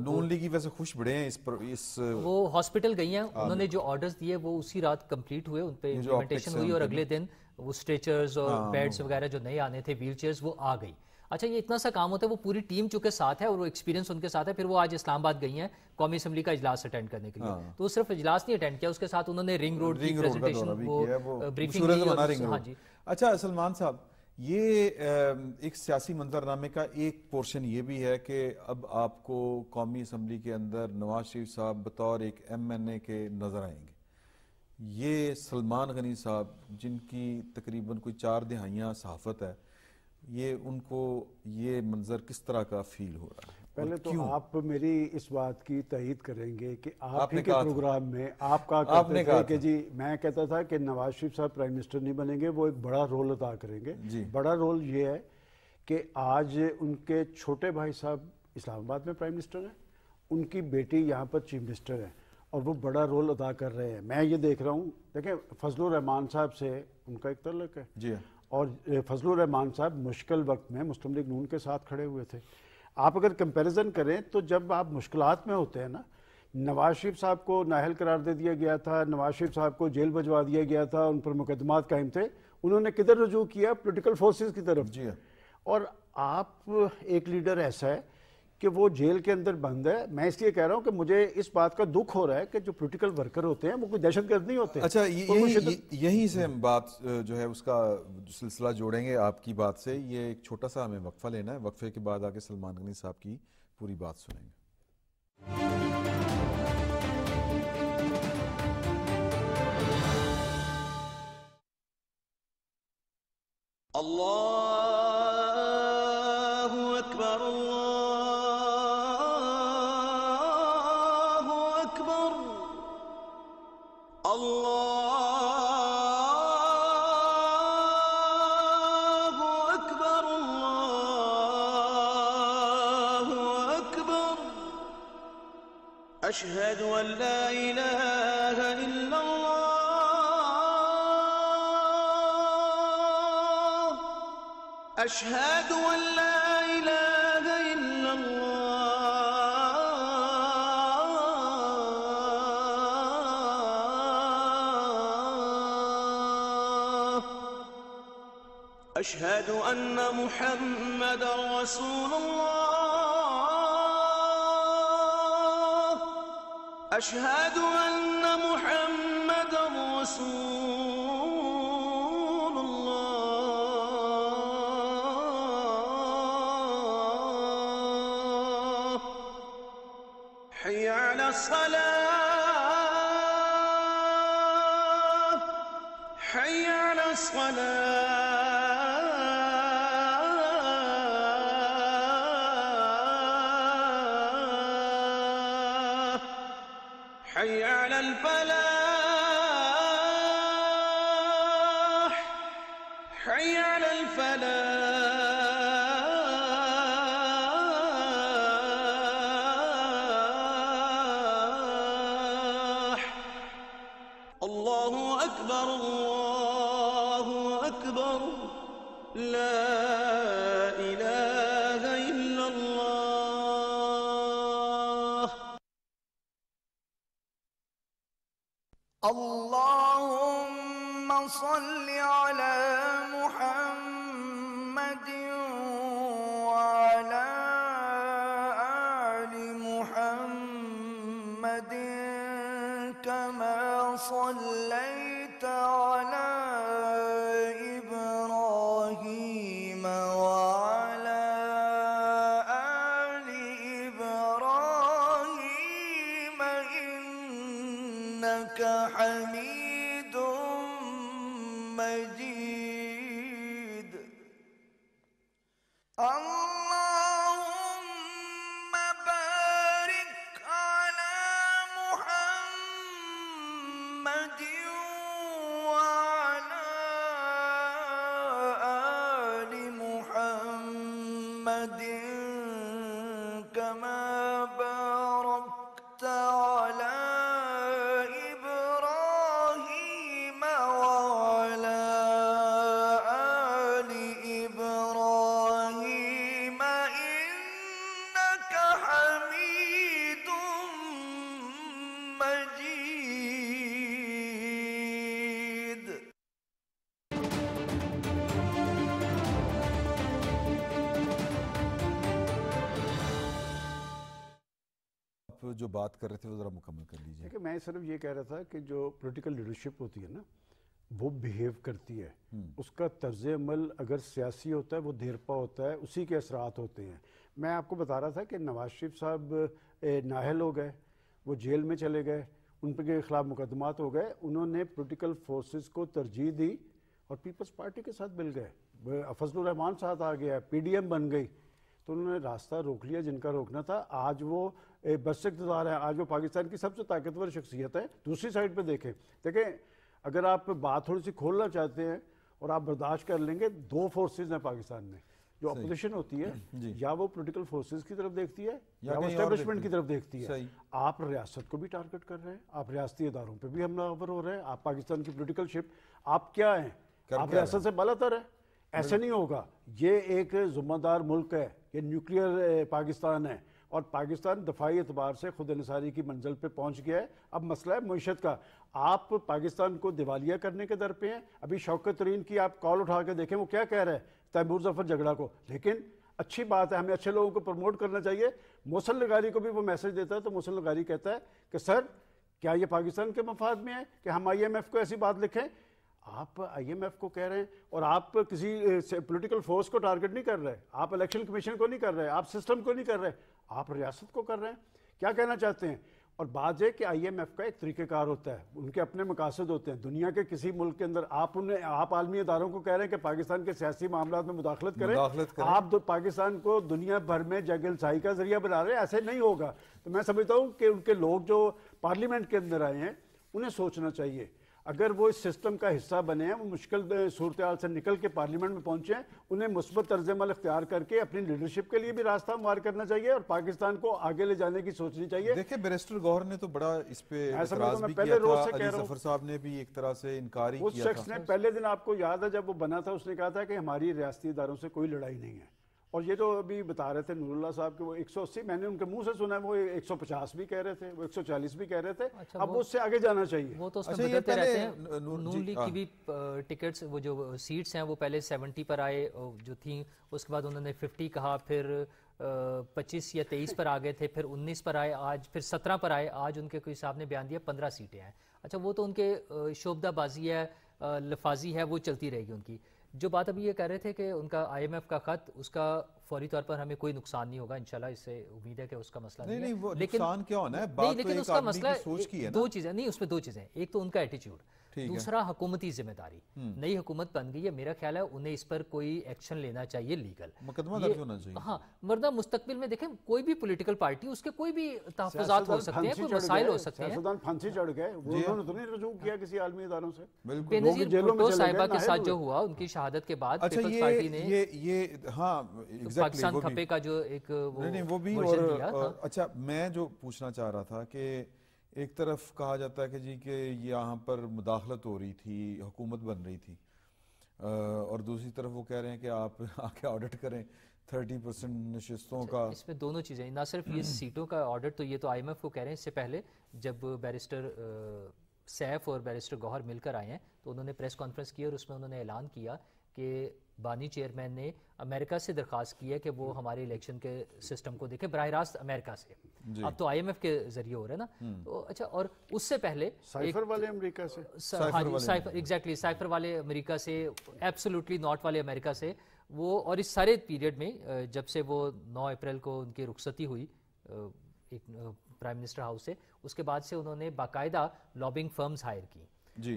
نون لیگ کی وجہ سے خوش بڑے ہیں اس وہ ہاسپٹل گئی ہیں، انہوں نے جو آرڈرز دیے وہ اسی رات کمپلیٹ ہوئے، ان پہ امپلیمنٹیشن ہوئی، اور اگلے دن وہ اسٹریچرز اور بیڈز وغیرہ جو نئے آنے تھے، ویل چیئرز، وہ آ گئی. اچھا، یہ اتنا سا کام ہوتا ہے، وہ پوری ٹیم چونکہ ساتھ ہے اور وہ ایکسپیرینس ان کے ساتھ ہے. پھر وہ آج اسلام آباد گئی ہیں قومی اسمبلی کا اجلاس اٹینڈ کرنے کے لیے. تو وہ صرف اجلاس نہیں اٹینڈ کیا، اس کے ساتھ انہوں نے رنگ روڈ کی پریزنٹیشن، وہ بریفنگ کی. ہاں جی. اچھا سلمان صاحب، یہ ایک سیاسی منظرنامے کا ایک پورشن یہ بھی ہے کہ اب آپ کو قومی اسمبلی کے اندر نواز شریف صاحب بطور ایک MNA کے نظر آئیں گے. یہ سلمان غنی صاحب جن کی تقریباً کوئی 4 دہائیاں صحافت ہے، یہ ان کو یہ منظر کس طرح کا فیل ہو رہا ہے؟ پہلے تو آپ میری اس بات کی تائید کریں گے کہ آپ ہی کے پروگرام میں آپ کرتے تھے کہ جی، میں کہتا تھا کہ نواز شریف صاحب پرائم منسٹر نہیں بنیں گے، وہ ایک بڑا رول ادا کریں گے. بڑا رول یہ ہے کہ آج ان کے چھوٹے بھائی صاحب اسلام آباد میں پرائم منسٹر ہیں، ان کی بیٹی یہاں پر چیف منسٹر ہیں، اور وہ بڑا رول ادا کر رہے ہیں. میں یہ دیکھ رہا ہوں، دیکھیں فضل الرحمان صاحب سے ان کا ایک تعلق ہے، جی، اور فضل الرحمان صاحب مشکل وقت میں مسلم لیگ نون کے ساتھ کھڑے ہوئے تھے. آپ اگر کمپیریزن کریں تو جب آپ مشکلات میں ہوتے ہیں نا، نواز شریف صاحب کو نااہل قرار دے دیا گیا تھا، نواز شریف صاحب کو جیل بھجوا دیا گیا تھا، ان پر مقدمات قائم تھے، انہوں نے کدھر رجوع کیا؟ پولیٹیکل فورسز کی طرف. جی. اور آپ ایک لیڈر ایسا ہے کہ وہ جیل کے اندر بند ہے. میں اس لیے کہہ رہا ہوں کہ مجھے اس بات کا دکھ ہو رہا ہے کہ جو پولیٹیکل ورکر ہوتے ہیں وہ کوئی دہشت گرد نہیں ہوتے. اچھا، یہیں سے ہم بات جو ہے اس کا سلسلہ جوڑیں گے آپ کی بات سے. یہ ایک چھوٹا سا ہمیں وقفہ لینا ہے، وقفے کے بعد آگے سلمان غنی صاحب کی پوری بات سنیں گے. اللہ اکبر، اللہ اکبر، اللہ اکبر، اللہ اکبر، اشہد ان لا الہ الا اللہ، اشہد ان لا الہ الا اللہ، اشہد ان محمد رسول اللہ، اشہد ان محمد رسول اللہ، حی علی الصلاة، حی علی الصلاة، حی علی الفلاح، حی علی الفلاح. اللہ اکبر، اللہ اکبر، لا الہ الا اللہ. صل على محمد وعلى آل محمد كما صليت على إبراهيم وعلى آل إبراهيم إنك حميد مجيد. اللهم بارك على محمد وعلى آل محمد كما باركت على إبراهيم وعلى آل إبراهيم إنك حميد مجيد. آپ جو بات کر رہے تھے وہ ذرا مکمل کر لیجیے. دیکھیں میں صرف یہ کہہ رہا تھا کہ جو پولیٹیکل لیڈرشپ ہوتی ہے نا وہ بیہیو کرتی ہے, اس کا طرز عمل اگر سیاسی ہوتا ہے وہ دیرپا ہوتا ہے, اسی کے اثرات ہوتے ہیں. میں آپ کو بتا رہا تھا کہ نواز شریف صاحب نااہل ہو گئے, وہ جیل میں چلے گئے, ان کے خلاف مقدمات ہو گئے, انہوں نے پولیٹیکل فورسز کو ترجیح دی اور پیپلز پارٹی کے ساتھ مل گئے. فضل الرحمان ساتھ آ گیا, پی ڈی ایم بن گئی, تو انہوں نے راستہ روک لیا جن کا روکنا تھا. آج وہ بس اقتدار ہے, آج وہ پاکستان کی سب سے طاقتور شخصیت ہے. دوسری سائڈ پہ دیکھیں اگر آپ بات تھوڑی سی کھولنا چاہتے ہیں اور آپ برداشت کر لیں گے, دو فورسز ہیں پاکستان میں. جو اپوزیشن ہوتی ہے یا وہ پولیٹیکل فورسز کی طرف دیکھتی ہے یا وہ اسٹیبلشمنٹ کی طرف دیکھتی ہے. آپ ریاست کو بھی ٹارگٹ کر رہے ہیں, آپ ریاستی اداروں پہ بھی حملہ آور ہو رہے ہیں, آپ پاکستان کی پولیٹیکل شپ آپ کیا ہیں, آپ ریاست سے بالا تر ہے. ایسے نہیں ہوگا, یہ ایک ذمہ دار ملک ہے, یہ نیوکلیئر پاکستان ہے اور پاکستان دفاعی اعتبار سے خود انحصاری کی منزل پہ پہنچ گیا ہے. اب مسئلہ ہے معیشت کا, آپ پاکستان کو دیوالیہ کرنے کے در پہ ہیں. ابھی شوکت ترین کی آپ کال اٹھا کے دیکھیں وہ کیا کہہ رہے ہیں تیمور ظفر جھگڑا کو, لیکن اچھی بات ہے, ہمیں اچھے لوگوں کو پروموٹ کرنا چاہیے. محسن لغاری کو بھی وہ میسج دیتا ہے تو محسن لغاری کہتا ہے کہ سر کیا یہ پاکستان کے مفاد میں ہے کہ ہم آئی ایم ایف کو ایسی بات لکھیں؟ آپ آئی ایم ایف کو کہہ رہے ہیں اور آپ کسی پولیٹیکل فورس کو ٹارگٹ نہیں کر رہے, آپ الیکشن کمیشن کو نہیں کر رہے, آپ سسٹم کو نہیں کر رہے, آپ ریاست کو کر رہے ہیں. کیا کہنا چاہتے ہیں؟ اور بات ہے کہ آئی ایم ایف کا ایک طریقہ کار ہوتا ہے, ان کے اپنے مقاصد ہوتے ہیں. دنیا کے کسی ملک کے اندر آپ عالمی اداروں کو کہہ رہے ہیں کہ پاکستان کے سیاسی معاملات میں مداخلت کریں, آپ پاکستان کو دنیا بھر میں جگ السائی کا ذریعہ بنا رہے ہیں. ایسے نہیں ہوگا. تو میں سمجھتا ہوں کہ ان کے لوگ جو پارلیمنٹ کے اندر آئے ہیں انہیں سوچنا چاہیے, اگر وہ اس سسٹم کا حصہ بنے ہیں, وہ مشکل صورتحال سے نکل کے پارلیمنٹ میں پہنچے ہیں, انہیں مثبت طرز عمل اختیار کر کے اپنی لیڈرشپ کے لیے بھی راستہ ہموار کرنا چاہیے اور پاکستان کو آگے لے جانے کی سوچنی چاہیے. دیکھیں بیرسٹر گوہر نے تو بڑا اس پہ اعتراض بھی کیا تھا, علی ظفر صاحب نے بھی ایک طرح سے انکار ہی کیا تھا. اس شخص نے پہلے دن, آپ کو یاد ہے جب وہ بنا تھا, اس نے کہا تھا کہ ہماری ریاستی اداروں سے کوئی لڑائی نہیں ہے. اور یہ جو ابھی بتا رہے تھے نور اللہ صاحب کہ وہ 180, میں نے ان کے منہ سے سنا ہے وہ 150 بھی کہہ رہے تھے, وہ 140 بھی کہہ رہے تھے. اب اس سے آگے جانا چاہیے. وہ تو اس میں بدلتے رہتے ہیں. نون لیگ کی بھی ٹکٹس, وہ جو سیٹس ہیں وہ پہلے 70 پر آئے جو تھیں, اس کے بعد انہوں نے 50 کہا, پھر 25 یا 23 پر آ گئے تھے, پھر 19 پر آئے, آج پھر 17 پر آئے. آج ان کے کوئی صاحب نے بیان دیا 15 سیٹیں ہیں. اچھا وہ تو ان کے شعبدہ بازی ہے, لفاظی ہے, وہ چلتی رہے گی ان کی. جو بات ابھی یہ کہہ رہے تھے کہ ان کا آئی ایم ایف کا خط, اس کا فوری طور پر ہمیں کوئی نقصان نہیں ہوگا انشاءاللہ, اس سے امید ہے کہ اس کا مسئلہ نہیں ہے. وہ نقصان کیا ہونا ہے, بات تو ایک آدمی کی سوچ کی ہے نا. دو چیزیں نہیں, اس میں دو چیزیں, ایک تو ان کا ایٹیچیوڈ, دوسرا حکومتی ذمہ داری. نئی حکومت بن گئی ہے, میرا خیال ہے انہیں اس پر کوئی ایکشن لینا چاہیے لیگل, مقدمہ درج ہونا چاہیے. ہاں, ورنہ مستقبل میں دیکھیں کوئی بھی پولیٹیکل پارٹی, اس کے کوئی بھی تحفظات ہو سکتے ہیں, کوئی مسائل ہو سکتے ہیں. سیاستدان پھانسی چڑھ گئے, انہوں نے تو نہیں رجوع کیا کسی عالمی اداروں سے. بینظیر بھٹو صاحبہ کے ساتھ جو ہوا ان کی شہادت کے بعد پیپلز پارٹی نے پاکستان کھپے کا جو ایک وہ بھی. اور اچھا میں جو پوچھنا چاہ رہا تھا کہ ایک طرف کہا جاتا ہے کہ جی کہ یہاں پر مداخلت ہو رہی تھی, حکومت بن رہی تھی, اور دوسری طرف وہ کہہ رہے ہیں کہ آپ آ کے آڈٹ کریں 30% نشستوں کا. اس میں دونوں چیزیں, نہ صرف یہ سیٹوں کا آڈٹ, تو یہ تو آئی ایم ایف کو کہہ رہے ہیں. اس سے پہلے جب بیرسٹر سیف اور بیرسٹر گوہر مل کر آئے ہیں تو انہوں نے پریس کانفرنس کی اور اس میں انہوں نے اعلان کیا کہ بانی چیئرمین نے امریکہ سے درخواست کی ہے کہ وہ ہمارے الیکشن کے سسٹم کو دیکھیں براہ راست امریکہ سے. اب تو IMF کے ذریعے ہو رہا ہے نا. تو اچھا, اور اس سے پہلے سائفر والے امریکہ سے, ایگزیکٹلی سائفر والے امریکہ سے, ایبسولوٹلی ناٹ والے امریکہ سے وہ. اور اس سارے پیریڈ میں جب سے وہ 9 اپریل کو ان کی رخصتی ہوئی ایک پرائم منسٹر ہاؤس سے, اس کے بعد سے انہوں نے باقاعدہ لابنگ فرمز ہائر کی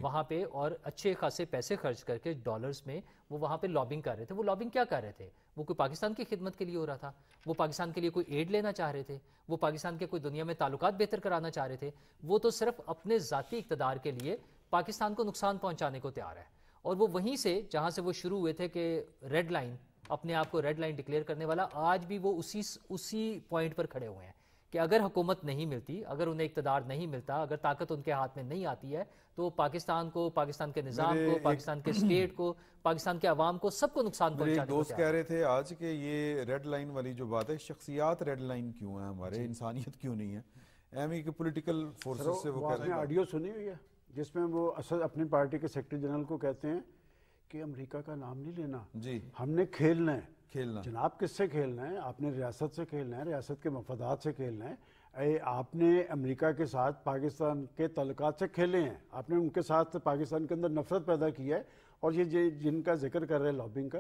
وہاں پہ, اور اچھے خاصے پیسے خرچ کر کے ڈالرز میں وہ وہاں پہ لابنگ کر رہے تھے. وہ لابنگ کیا کر رہے تھے؟ وہ کوئی پاکستان کی خدمت کے لیے ہو رہا تھا, وہ پاکستان کے لیے کوئی ایڈ لینا چاہ رہے تھے, وہ پاکستان کے کوئی دنیا میں تعلقات بہتر کرانا چاہ رہے تھے. وہ تو صرف اپنے ذاتی اقتدار کے لیے پاکستان کو نقصان پہنچانے کو تیار ہے. اور وہ وہیں سے جہاں سے وہ شروع ہوئے تھے کہ ریڈ لائن, اپنے آپ کو ریڈ لائن ڈکلیئر کرنے والا, آج بھی وہ اسی پوائنٹ پر کھڑے ہوئے ہیں کہ اگر حکومت نہیں ملتی, اگر انہیں اقتدار نہیں ملتا, اگر طاقت ان کے ہاتھ میں نہیں آتی ہے تو پاکستان کو, پاکستان کے نظام کو, پاکستان کے اسٹیٹ کو, پاکستان کے عوام کو, سب کو نقصان پہنچانے کو. دوست کہہ رہے تھے آج کہ یہ ریڈ لائن والی جو بات ہے, شخصیات ریڈ لائن کیوں ہیں ہمارے, انسانیت کیوں نہیں ہے؟ ایمی کہ پولیٹیکل فورسز سے وہ آپ نے آڈیو سنی ہوئی ہے جس میں وہ اسد اپنی پارٹی کے سیکرٹری جنرل کو کہتے ہیں کہ امریکہ کا نام نہیں لینا, ہم نے کھیلنا ہے. جناب کس سے کھیلنا ہے؟ آپ نے ریاست سے کھیلنا ہے, ریاست کے مفادات سے کھیلنا ہے. آپ نے امریکہ کے ساتھ پاکستان کے تعلقات سے کھیلے ہیں, آپ نے ان کے ساتھ پاکستان کے اندر نفرت پیدا کی ہے. اور یہ جن کا ذکر کر رہے ہیں لابنگ کا,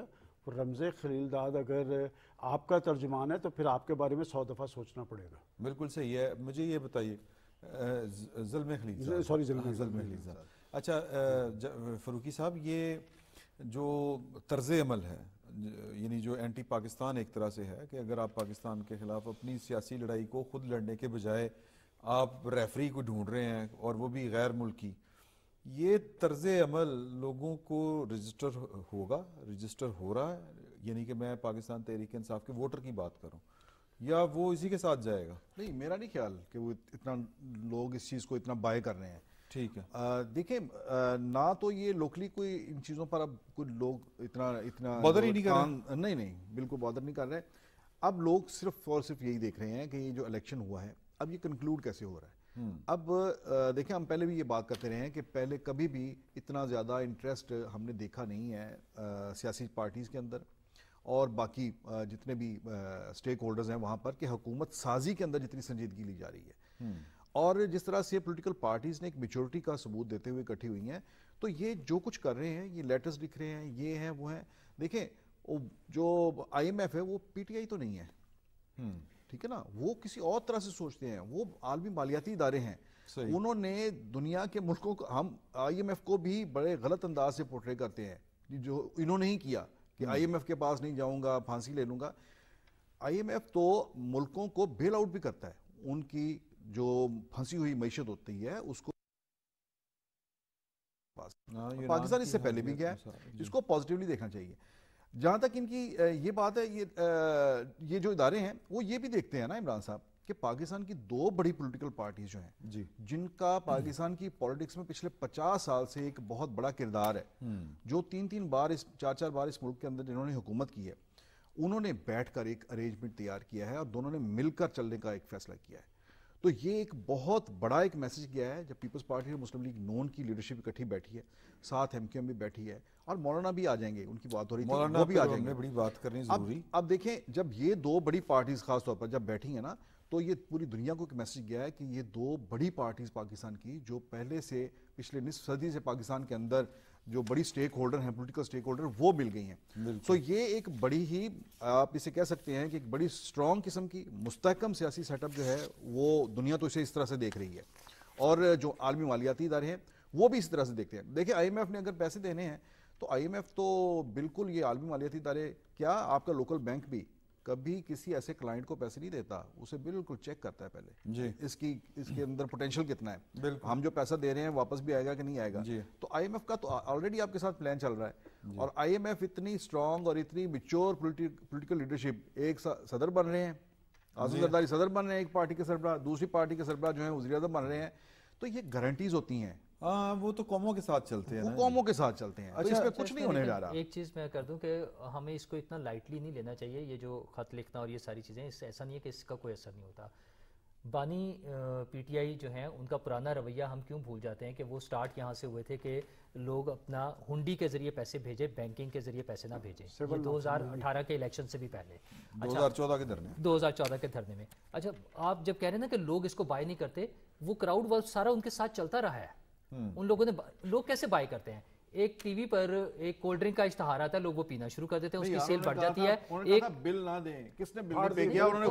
رمز خلیل داد اگر آپ کا ترجمان ہے تو پھر آپ کے بارے میں 100 دفعہ سوچنا پڑے گا. بالکل صحیح ہے. مجھے یہ بتائیے, ظلم خلیل صاحب, اچھا فروقی صاحب, یہ جو طرز عمل ہے, یعنی جو اینٹی پاکستان ایک طرح سے ہے کہ اگر آپ پاکستان کے خلاف اپنی سیاسی لڑائی کو خود لڑنے کے بجائے آپ ریفری کو ڈھونڈ رہے ہیں اور وہ بھی غیر ملکی, یہ طرز عمل لوگوں کو رجسٹر ہو رہا ہے؟ یعنی کہ میں پاکستان تحریک انصاف کے ووٹر کی بات کروں, یا وہ اسی کے ساتھ جائے گا؟ نہیں, میرا نہیں خیال کہ وہ اتنا لوگ اس چیز کو اتنا بائے کر رہے ہیں. ٹھیک ہے, دیکھیں نہ تو یہ لوکلی کوئی ان چیزوں پر اب کوئی لوگ اتنا بادر ہی نہیں کر رہے. نہیں بالکل بادر نہیں کر رہے. اب لوگ صرف اور صرف یہی دیکھ رہے ہیں کہ یہ جو الیکشن ہوا ہے اب یہ کنکلوڈ کیسے ہو رہا ہے. اب دیکھیں, ہم پہلے بھی یہ بات کرتے رہے ہیں کہ پہلے کبھی بھی اتنا زیادہ انٹرسٹ ہم نے دیکھا نہیں ہے سیاسی پارٹیز کے اندر اور باقی جتنے بھی اسٹیک ہولڈرز ہیں وہاں پر, کہ حکومت سازی کے اندر جتنی سنجیدگی لی جا رہی ہے. اور جس طرح سے پولیٹیکل پارٹیز نے ایک میچورٹی کا ثبوت دیتے ہوئے اکٹھی ہوئی ہیں, تو یہ جو کچھ کر رہے ہیں, یہ لیٹرز لکھ رہے ہیں, یہ ہیں وہ ہیں. دیکھیں جو IMF ہے وہ PTI تو نہیں ہے, ٹھیک ہے نا, وہ کسی اور طرح سے سوچتے ہیں, وہ عالمی مالیاتی ادارے ہیں. انہوں نے دنیا کے ملکوں کو, ہم IMF کو بھی بڑے غلط انداز سے پورٹرے کرتے ہیں, جو انہوں نے ہی کیا کہ IMF کے پاس نہیں جاؤں گا, پھانسی لے لوں گا. IMF تو ملکوں کو بیل آؤٹ بھی کرتا ہے, ان کی جو پھنسی ہوئی معیشت ہوتی ہے اس کو. پاکستان اس سے پہلے بھی گیا ہے, جس کو پازیٹیولی دیکھنا چاہیے. جہاں تک ان کی یہ بات ہے, یہ جو ادارے ہیں وہ یہ بھی دیکھتے ہیں نا عمران صاحب کہ پاکستان کی 2 بڑی پولیٹیکل پارٹیز جو ہیں, جن کا پاکستان کی پولیٹکس میں پچھلے 50 سال سے ایک بہت بڑا کردار ہے, جو 3 بار 4 بار اس ملک کے اندر جنہوں نے حکومت کی ہے, انہوں نے بیٹھ کر ایک ارینجمنٹ تیار کیا ہے اور دونوں نے مل کر چلنے کا ایک فیصلہ کیا ہے. تو یہ ایک بہت بڑا ایک میسج کیا ہے جب پیپلز پارٹی اور مسلم لیگ نون کی لیڈرشپ اکٹھی بیٹھی ہے, ساتھ MQM بھی بیٹھی ہے, اور مولانا بھی آ جائیں گے, ان کی بات ہو رہی تھی, وہ بھی آ جائیں گے. بڑی بات کرنی ضروری. اب دیکھیں جب یہ 2 بڑی پارٹیز خاص طور پر جب بیٹھی ہیں نا, تو یہ پوری دنیا کو ایک میسج گیا ہے کہ یہ 2 بڑی پارٹیز پاکستان کی, جو پہلے سے پچھلے نصف صدی سے پاکستان کے اندر جو بڑی سٹیک ہولڈر ہیں, پولیٹیکل سٹیک ہولڈر, وہ مل گئی ہیں. تو یہ ایک بڑی ہی, آپ اسے کہہ سکتے ہیں کہ ایک بڑی سٹرونگ قسم کی مستحکم سیاسی سیٹ اپ جو ہے وہ دنیا تو اسے اس طرح سے دیکھ رہی ہے, اور جو عالمی مالیاتی ادارے ہیں وہ بھی اس طرح سے دیکھتے ہیں. دیکھیں IMF نے اگر پیسے دینے ہیں تو IMF تو بالکل, یہ عالمی مالیاتی ادارے کیا, آپ کا لوکل بینک بھی کبھی کسی ایسے کلائنٹ کو پیسے نہیں دیتا, اسے بالکل چیک کرتا ہے پہلے اس کے اندر پوٹینشیل کتنا ہے, ہم جو پیسہ دے رہے ہیں واپس بھی آئے گا کہ نہیں آئے گا. تو IMF کا تو آلریڈی آپ کے ساتھ پلان چل رہا ہے, اور IMF اتنی سٹرونگ اور اتنی میچور پولیٹیکل لیڈرشپ, ایک صدر بن رہے ہیں, اعظم زرداری صدر بن رہے ہیں ایک پارٹی کے سربراہ, دوسری پارٹی کے سربراہ جو ہیں وزیر اعظم بن رہے ہیں. تو یہ گارنٹیز ہوتی ہیں, وہ تو قوموں کے ساتھ چلتے ہیں, وہ قوموں کے ساتھ چلتے ہیں. تو اس پہ کچھ نہیں ہونے جا رہا. ایک چیز میں کر دوں کہ ہمیں اس کو اتنا لائٹلی نہیں لینا چاہیے, یہ جو خط لکھنا اور یہ ساری چیزیں, اس سے ایسا نہیں ہے کہ اس کا کوئی اثر نہیں ہوتا. بانی پی ٹی آئی جو ہیں ان کا پرانا رویہ ہم کیوں بھول جاتے ہیں کہ وہ سٹارٹ یہاں سے ہوئے تھے کہ لوگ اپنا ہنڈی کے ذریعے پیسے بھیجیں، بینکنگ کے ذریعے پیسے نہ بھیجیں. یہ 2018 کے الیکشن سے بھی پہلے 2014 کے دھرنے 2014 کے دھرنے میں. اچھا آپ جب کہہ رہے ہیں نا کہ لوگ اس کو بائی نہیں کرتے، وہ کراؤڈ ورک سارا ان کے ساتھ چلتا رہا ہے. ان لوگوں نے لوگ کیسے بائی کرتے ہیں؟ ایک ٹی وی پر ایک کولڈ ڈرنک کا اشتہار آتا ہے، لوگ وہ پینا شروع کر دیتے ہیں، اس کی سیل بڑھ جاتی ہے. ایک بل نہ دیں، کس نے بل پے کیا؟ انہوں نے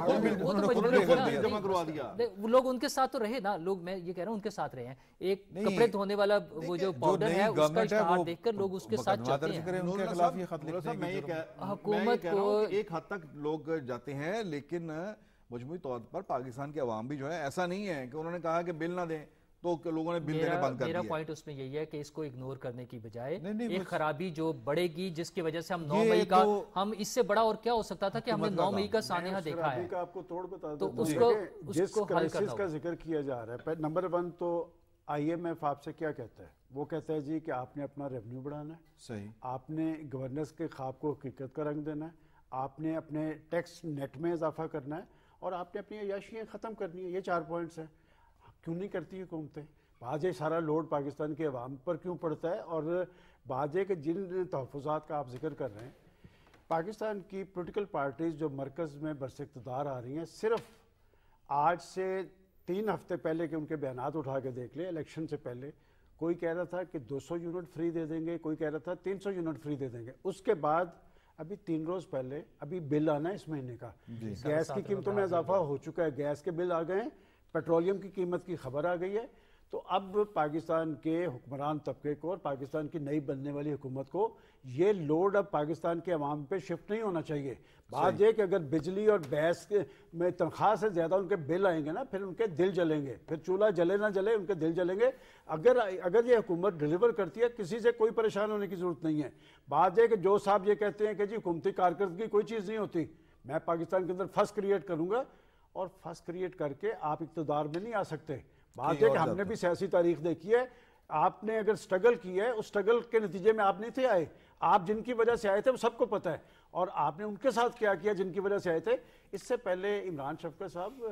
خود جمع کروا دیا. وہ لوگ ان کے ساتھ تو رہے نا، لوگ میں یہ کہہ رہا ہوں ان کے ساتھ رہے ہیں. ایک کپڑے دھونے والا وہ جو پاؤڈر ہے اس کا اشتہار دیکھ کر لوگ اس کے ساتھ چلتے ہیں. حکومت کو ایک حد تک لوگ جاتے ہیں، لیکن مجموعی طور پر پاکستان کے عوام بھی جو ہے ایسا نہیں ہے کہ انہوں نے کہا کہ بل نہ دیں تو لوگوں نے بل دینے بند کر دیا. میرا پوائنٹ اس میں یہی ہے کہ اس کو اگنور کرنے کی بجائے ایک خرابی جو بڑھے گی جس کی وجہ سے ہم 9 مئی کا، ہم اس سے بڑا اور کیا ہو سکتا تھا کہ ہم نے 9 مئی کا سانحہ دیکھا ہے. آپ کو توڑ بتا تو دوں جس کرائسس کا ذکر کیا جا رہا ہے، نمبر 1 تو آئی ایم ایف آپ سے کیا کہتا ہے؟ وہ کہتا ہے جی کہ آپ نے اپنا ریونیو بڑھانا ہے، صحیح، آپ نے گورننس کے خواب کو حقیقت کا رنگ دینا ہے، آپ نے اپنے ٹیکس نیٹ میں اضافہ کرنا ہے، اور آپ نے اپنی عیاشیاں ختم کرنی ہے. یہ 4 پوائنٹس ہیں. کیوں نہیں کرتی حکومتیں؟ بعض یہ سارا لوڈ پاکستان کے عوام پر کیوں پڑتا ہے؟ اور بعض یہ کہ جن تحفظات کا آپ ذکر کر رہے ہیں، پاکستان کی پولیٹیکل پارٹیز جو مرکز میں برس اقتدار آ رہی ہیں، صرف آج سے 3 ہفتے پہلے کے ان کے بیانات اٹھا کے دیکھ لیں. الیکشن سے پہلے کوئی کہہ رہا تھا کہ 200 یونٹ فری دے دیں گے، کوئی کہہ رہا تھا 300 یونٹ فری دے دیں گے. اس کے بعد ابھی 3 روز پہلے ابھی بل آنا ہے اس مہینے کا، گیس کی قیمتوں میں اضافہ ہو چکا ہے، گیس کے بل آ گئے ہیں، پیٹرولیم کی قیمت کی خبر آ گئی ہے. تو اب پاکستان کے حکمران طبقے کو اور پاکستان کی نئی بننے والی حکومت کو یہ لوڈ اب پاکستان کے عوام پہ شفٹ نہیں ہونا چاہیے. بات یہ کہ اگر بجلی اور گیس میں تنخواہ سے زیادہ ان کے بل آئیں گے نا، پھر ان کے دل جلیں گے، پھر چولہا جلے نہ جلے ان کے دل جلیں گے. اگر یہ حکومت ڈیلیور کرتی ہے، کسی سے کوئی پریشان ہونے کی ضرورت نہیں ہے. بات یہ کہ جو صاحب یہ کہتے ہیں کہ جی حکومتی کارکردگی کوئی چیز نہیں ہوتی، میں پاکستان کے اندر فس کریٹ کروں گا، اور فس کریٹ کر کے آپ اقتدار میں نہیں آ سکتے. بات ہے کہ ہم نے بھی سیاسی تاریخ دیکھی ہے، آپ نے اگر سٹرگل کی ہے، اس سٹرگل کے نتیجے میں آپ نہیں تھے آئے، آپ جن کی وجہ سے آئے تھے وہ سب کو پتہ ہے، اور آپ نے ان کے ساتھ کیا کیا جن کی وجہ سے آئے تھے. اس سے پہلے عمران شفقت صاحب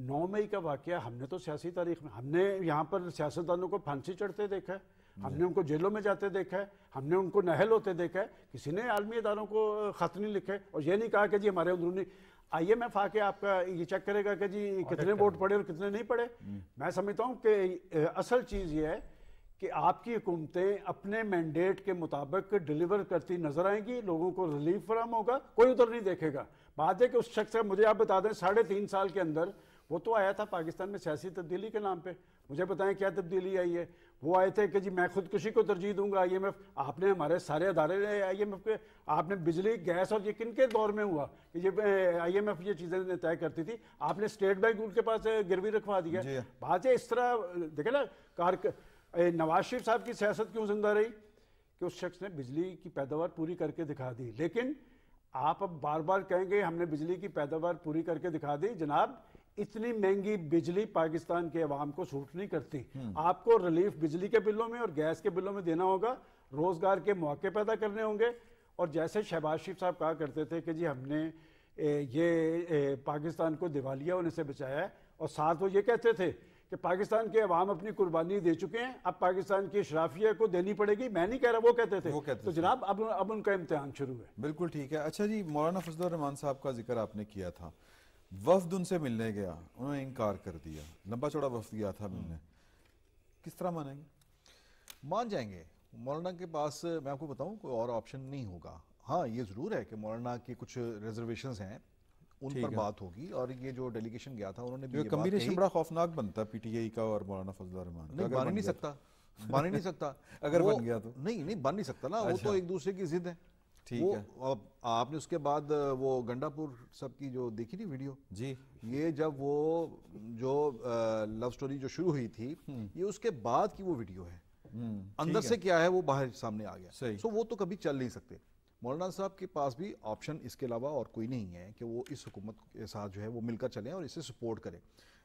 9 مئی کا واقعہ ہم نے تو سیاسی تاریخ میں ہم نے یہاں پر سیاستدانوں کو پھانسی چڑھتے دیکھا ہے، ہم نے ان کو جیلوں میں جاتے دیکھا ہے، ہم نے ان کو نہل ہوتے دیکھا ہے. کسی نے عالمی اداروں کو خط نہیں لکھے اور یہ نہیں کہا کہ جی ہمارے اندرونی آئی ایم ایف آ کے آپ کا یہ چیک کرے گا کہ جی کتنے ووٹ پڑے اور کتنے نہیں پڑے. میں سمجھتا ہوں کہ اصل چیز یہ ہے کہ آپ کی حکومتیں اپنے مینڈیٹ کے مطابق ڈیلیور کرتی نظر آئیں گی، لوگوں کو ریلیف فراہم ہوگا، کوئی ادھر نہیں دیکھے گا. بات ہے کہ اس شخص کا مجھے آپ بتا دیں 3.5 سال کے اندر وہ تو آیا تھا پاکستان میں سیاسی تبدیلی کے نام پہ. مجھے بتائیں کیا تبدیلی آئی ہے؟ وہ آئے تھے کہ جی میں خودکشی کو ترجیح دوں گا. آئی ایم ایف آپ نے ہمارے سارے ادارے آئی ایم ایف کے، آپ نے بجلی گیس اور یہ کن کے دور میں ہوا کہ یہ آئی ایم ایف یہ چیزیں طے کرتی تھی؟ آپ نے اسٹیٹ بینک ان کے پاس گروی رکھوا دیا. بات ہے اس طرح دیکھیں نا، نواز شریف صاحب کی سیاست کیوں زندہ رہی کہ اس شخص نے بجلی کی پیداوار پوری کر کے دکھا دی. لیکن آپ اب بار بار کہیں گے ہم نے بجلی کی پیداوار پوری کر کے دکھا دی. جناب اتنی مہنگی بجلی پاکستان کے عوام کو سوٹ نہیں کرتی. آپ کو ریلیف بجلی کے بلوں میں اور گیس کے بلوں میں دینا ہوگا، روزگار کے مواقع پیدا کرنے ہوں گے. اور جیسے شہباز شریف صاحب کہا کرتے تھے کہ جی ہم نے یہ پاکستان کو دیوالیہ ہونے سے بچایا ہے، اور ساتھ وہ یہ کہتے تھے کہ پاکستان کے عوام اپنی قربانی دے چکے ہیں، اب پاکستان کی اشرافیہ کو دینی پڑے گی. میں نہیں کہہ رہا، وہ کہتے تھے. تو جناب اب ان کا امتحان شروع ہے. بالکل ٹھیک ہے. اچھا جی، مولانا فضل الرحمان صاحب کا ذکر آپ نے کیا تھا، وفد ان سے ملنے گیا، انہوں نے انکار کر دیا، لمبا چوڑا وفد گیا تھا ملنے، کس طرح مانیں گے؟ مان جائیں گے. مولانا کے پاس میں آپ کو بتاؤں کوئی اور آپشن نہیں ہوگا. ہاں یہ ضرور ہے کہ مولانا کی کچھ ریزرویشنز ہیں، ان پر بات ہوگی. اور یہ جو ڈیلیگیشن گیا تھا انہوں نے بھی یہ کمبینیشن بڑا خوفناک بنتا ہے پی ٹی آئی کا اور مولانا فضل الرحمان. نہیں بن ہی نہیں سکتا اگر بن گیا تو نہیں بن نہیں سکتا نا، وہ تو ایک دوسرے کی ضد ہے. ٹھیک ہے. آپ نے اس کے بعد وہ گنڈا پور سب کی جو دیکھی تھی ویڈیو، جی یہ جب وہ جو لو سٹوری جو شروع ہوئی تھی، یہ اس کے بعد کی وہ ویڈیو ہے. اندر سے کیا ہے وہ باہر سامنے آ گیا. سو وہ تو کبھی چل نہیں سکتے. مولانا صاحب کے پاس بھی آپشن اس کے علاوہ اور کوئی نہیں ہے کہ وہ اس حکومت کے ساتھ جو ہے وہ مل کر چلیں اور اسے سپورٹ کریں.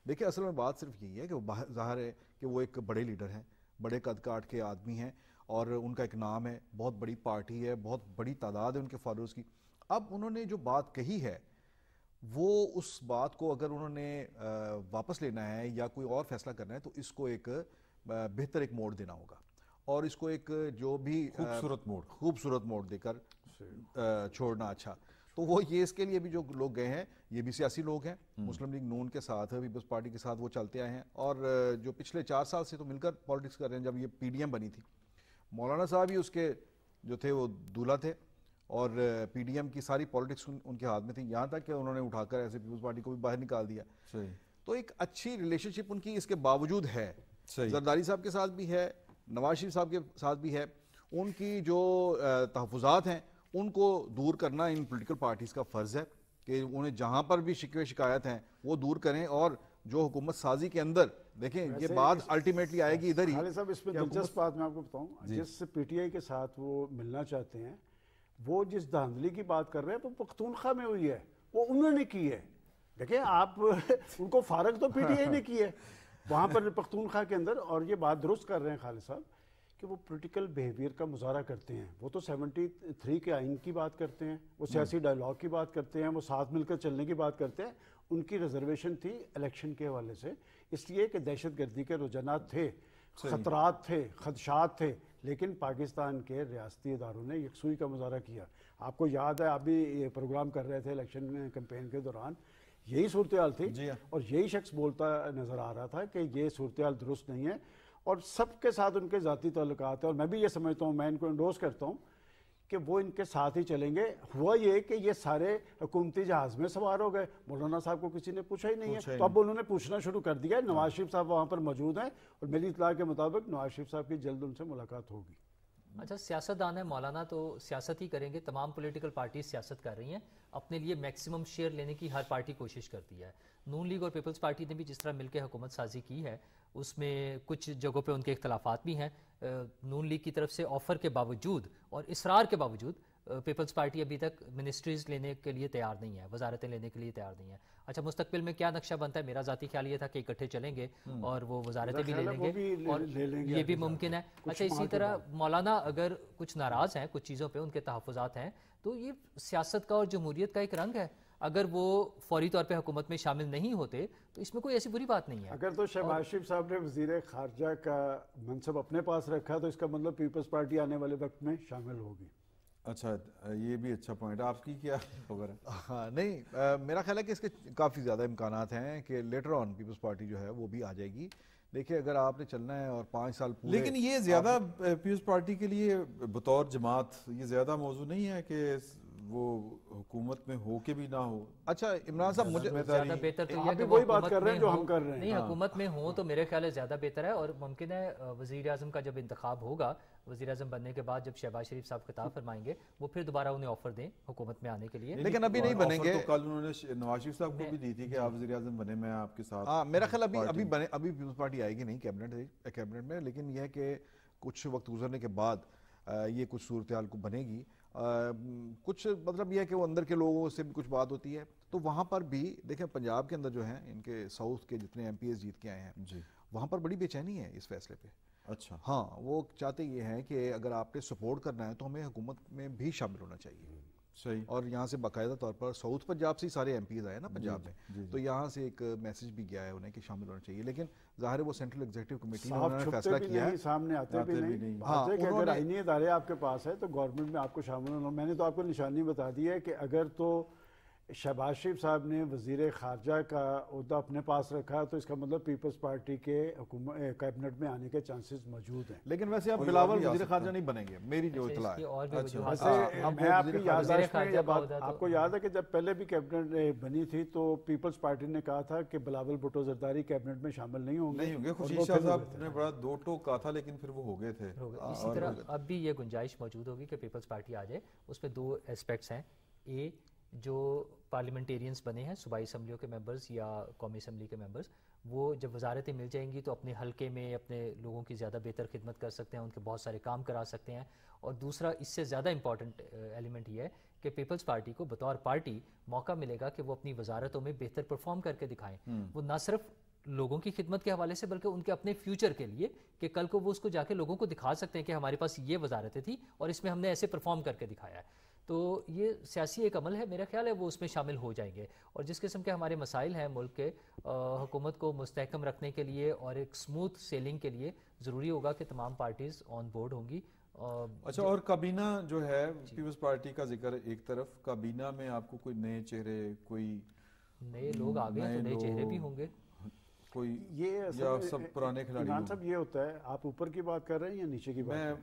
دیکھیں اصل میں بات صرف یہی ہے کہ وہ ظاہر ہے کہ وہ ایک بڑے لیڈر ہیں، بڑے قد کاٹ کے آدمی ہیں، اور ان کا ایک نام ہے، بہت بڑی پارٹی ہے، بہت بڑی تعداد ہے ان کے فالوورز کی. اب انہوں نے جو بات کہی ہے وہ اس بات کو اگر انہوں نے واپس لینا ہے یا کوئی اور فیصلہ کرنا ہے تو اس کو ایک بہتر ایک موڑ دینا ہوگا، اور اس کو ایک جو بھی خوبصورت موڑ دے کر چھوڑنا اچھا. تو وہ یہ اس کے لیے بھی جو لوگ گئے ہیں یہ بھی سیاسی لوگ ہیں، مسلم لیگ نون کے ساتھ، پیپلز پارٹی کے ساتھ وہ چلتے آئے ہیں، اور جو پچھلے 4 سال سے تو مل کر پالیٹکس کر رہے ہیں. جب یہ پی ڈی ایم بنی تھی، مولانا صاحب ہی اس کے جو تھے وہ دولہا تھے، اور پی ڈی ایم کی ساری پالیٹکس ان کے ہاتھ میں تھی، یہاں تک کہ انہوں نے اٹھا کر ایسے پیپلز پارٹی کو بھی باہر نکال دیا. تو ایک اچھی ریلیشن شپ ان کی اس کے باوجود ہے. زرداری صاحب کے ساتھ بھی ہے، نواز شریف صاحب کے ساتھ بھی ہے. ان کی جو تحفظات ہیں ان کو دور کرنا ان پولیٹیکل پارٹیز کا فرض ہے کہ انہیں جہاں پر بھی شکوے شکایت ہیں وہ دور کریں، اور جو حکومت سازی کے اندر دیکھیں یہ بات الٹیمیٹلی آئے گی ادھر ہی. خالد صاحب اس میں دلچسپ بات میں آپ کو بتاؤں، جس پی ٹی آئی کے ساتھ وہ ملنا چاہتے ہیں، وہ جس دھاندلی کی بات کر رہے ہیں وہ پختونخوا میں ہوئی ہے، وہ انہوں نے کی ہے. دیکھیں آپ ان کو فارغ تو پی ٹی آئی نے کی ہے وہاں پر پختونخوا کے اندر. اور یہ بات درست کر رہے ہیں خالد صاحب کہ وہ پولیٹیکل بیہیویئر کا مظاہرہ کرتے ہیں. وہ تو 73 کے آئین کی بات کرتے ہیں، وہ سیاسی ڈائلاگ کی بات کرتے ہیں، وہ ساتھ مل کر چلنے کی بات کرتے ہیں. ان کی ریزرویشن تھی الیکشن کے حوالے سے، اس لیے کہ دہشت گردی کے رجحانات تھے، خطرات تھے، خدشات تھے، لیکن پاکستان کے ریاستی اداروں نے یکسوئی کا مظاہرہ کیا. آپ کو یاد ہے آپ بھی یہ پروگرام کر رہے تھے الیکشن کیمپین کے دوران، یہی صورتحال تھی اور یہی شخص بولتا نظر آ رہا تھا کہ یہ صورتحال درست نہیں ہے، اور سب کے ساتھ ان کے ذاتی تعلقات ہیں. اور میں بھی یہ سمجھتا ہوں، میں ان کو انڈورس کرتا ہوں کہ وہ ان کے ساتھ ہی چلیں گے. ہوا یہ کہ یہ سارے حکومتی جہاز میں سوار ہو گئے، مولانا صاحب کو کسی نے پوچھا ہی نہیں ہے، تو اب انہوں نے پوچھنا شروع کر دیا. نواز شریف صاحب وہاں پر موجود ہیں اور میری اطلاع کے مطابق نواز شریف صاحب کی جلد ان سے ملاقات ہوگی. اچھا، سیاست دان ہے مولانا تو سیاست ہی کریں گے. تمام پولیٹیکل پارٹیز سیاست کر رہی ہیں، اپنے لیے میکسیمم شیئر لینے کی ہر پارٹی کوشش کرتی ہے. نون لیگ اور پیپلز پارٹی نے بھی جس طرح مل کے حکومت سازی کی ہے اس میں کچھ جگہوں پہ ان کے اختلافات بھی ہیں. نون لیگ کی طرف سے آفر کے باوجود اور اصرار کے باوجود پیپلز پارٹی ابھی تک منسٹریز لینے کے لیے تیار نہیں ہے، وزارتیں لینے کے لیے تیار نہیں ہے. اچھا، مستقبل میں کیا نقشہ بنتا ہے؟ میرا ذاتی خیال یہ تھا کہ اکٹھے چلیں گے اور وہ وزارتیں بھی لے لیں گے، اور یہ بھی ممکن ہے. اچھا، اسی طرح مولانا اگر کچھ ناراض ہیں کچھ چیزوں پہ، ان کے تحفظات ہیں، تو یہ سیاست کا اور جمہوریت کا ایک رنگ ہے. اگر وہ فوری طور پہ حکومت میں شامل نہیں ہوتے تو اس میں کوئی ایسی بری بات نہیں ہے. اگر تو شہباز شریف صاحب نے وزیر خارجہ کا منصب اپنے پاس رکھا تو اس کا مطلب پیپلز پارٹی آنے والے وقت میں شامل ہوگی. اچھا، یہ بھی اچھا پوائنٹ. آپ کی کیا خبر ہے؟ ہاں نہیں، میرا خیال ہے کہ اس کے کافی زیادہ امکانات ہیں کہ لیٹر آن پیپلز پارٹی جو ہے وہ بھی آ جائے گی. دیکھیں اگر آپ نے چلنا ہے اور 5 سال پورے، لیکن یہ زیادہ پیپلز پارٹی کے لیے بطور جماعت یہ زیادہ موضوع نہیں ہے کہ وہ حکومت میں ہو کے بھی نہ ہو. اچھا عمران صاحب، مجھے زیادہ بہتر تو یہ کہ وہی بات کر رہے ہیں جو ہم کر رہے ہیں. نہیں، حکومت میں ہوں تو میرے خیال ہے زیادہ بہتر ہے. اور ممکن ہے وزیر اعظم کا جب انتخاب ہوگا، وزیر اعظم بننے کے بعد جب شہباز شریف صاحب خطاب فرمائیں گے، وہ پھر دوبارہ انہیں آفر دیں حکومت میں آنے کے لیے. لیکن ابھی نہیں بنیں گے. کل انہوں نے نواز شریف صاحب کو بھی دی تھی کہ آپ وزیر اعظم بنے، میں آپ کے ساتھ. ہاں، میرا خیال ابھی پیپلز پارٹی آئے گی نہیں کیبنٹ میں، لیکن یہ ہے کہ کچھ وقت گزرنے کے بعد یہ کچھ صورتحال کو بنے گی. کچھ مطلب یہ ہے کہ وہ اندر کے لوگوں سے بھی کچھ بات ہوتی ہے. تو وہاں پر بھی دیکھیں پنجاب کے اندر جو ہیں ان کے ساؤتھ کے جتنے ایم پی ایس جیت کے آئے ہیں جی، وہاں پر بڑی بے چینی ہے اس فیصلے پہ. اچھا، ہاں، وہ چاہتے یہ ہیں کہ اگر آپ نے سپورٹ کرنا ہے تو ہمیں حکومت میں بھی شامل ہونا چاہیے. صحیح. اور یہاں سے باقاعدہ طور پر ساؤتھ پنجاب سے ہی سارے ایم پیز آئے نا پنجاب میں، تو یہاں سے ایک میسج بھی گیا ہے انہیں کہ شامل ہونا چاہیے. لیکن ظاہر ہے وہ سینٹرل ایگزیکٹو کمیٹی نے انہوں نے فیصلہ کیا ہے، سامنے آتے بھی نہیں. بات ہے کہ اگر آئینی ادارے آپ کے پاس ہے تو گورنمنٹ میں آپ کو شامل ہونا. میں نے تو آپ کو نشانی بتا دی ہے کہ اگر تو شہباز شریف صاحب نے وزیر خارجہ کا عہدہ اپنے پاس رکھا تو اس کا مطلب پیپلز پارٹی کے کیبنٹ میں آنے کے چانسز موجود ہیں. لیکن ویسے اب بلاول وزیر خارجہ نہیں بنیں گے، میری جو اطلاع ہے. میں آپ کی یادداشت میں آپ کو یاد ہے کہ جب پہلے بھی کیبنٹ بنی تھی تو پیپلز پارٹی نے کہا تھا کہ بلاول بھٹو زرداری کیبنٹ میں شامل نہیں ہوں گے. خورشید شاہ صاحب نے بڑا دو ٹوک کہا تھا لیکن پھر وہ ہو گئے تھے. اسی طرح اب بھی یہ گنجائش موجود ہوگی کہ پیپلز پارٹی آ جائے. اس میں 2 ایسپیکٹس ہیں. اے، جو پارلیمنٹیرینز بنے ہیں صوبائی اسمبلیوں کے ممبرز یا قومی اسمبلی کے ممبرز، وہ جب وزارتیں مل جائیں گی تو اپنے حلقے میں اپنے لوگوں کی زیادہ بہتر خدمت کر سکتے ہیں، ان کے بہت سارے کام کرا سکتے ہیں. اور دوسرا اس سے زیادہ امپورٹنٹ ایلیمنٹ یہ ہے کہ پیپلز پارٹی کو بطور پارٹی موقع ملے گا کہ وہ اپنی وزارتوں میں بہتر پرفارم کر کے دکھائیں. وہ نہ صرف لوگوں کی خدمت کے حوالے سے بلکہ ان کے اپنے فیوچر کے لیے کہ کل کو وہ اس کو جا کے لوگوں کو دکھا سکتے ہیں کہ ہمارے پاس یہ وزارتیں تھیں اور اس میں ہم نے ایسے پرفارم کر کے دکھایا ہے. تو یہ سیاسی ایک عمل ہے، میرا خیال ہے وہ اس میں شامل ہو جائیں گے. اور جس قسم کے ہمارے مسائل ہیں ملک کے، حکومت کو مستحکم رکھنے کے لیے اور ایک سموتھ سیلنگ کے لیے ضروری ہوگا کہ تمام پارٹیز آن بورڈ ہوں گی. اچھا، اور کابینہ جو ہے پیپلز پارٹی کا ذکر ایک طرف، کابینہ میں آپ کو کوئی نئے چہرے، کوئی نئے لوگ آ گئے تو نئے چہرے بھی ہوں گے، کوئی یہ یا سب پرانے کھلاڑی؟ عمران صاحب یہ ہوتا ہے، آپ اوپر کی بات کر رہے ہیں یا نیچے کی بات؟ میں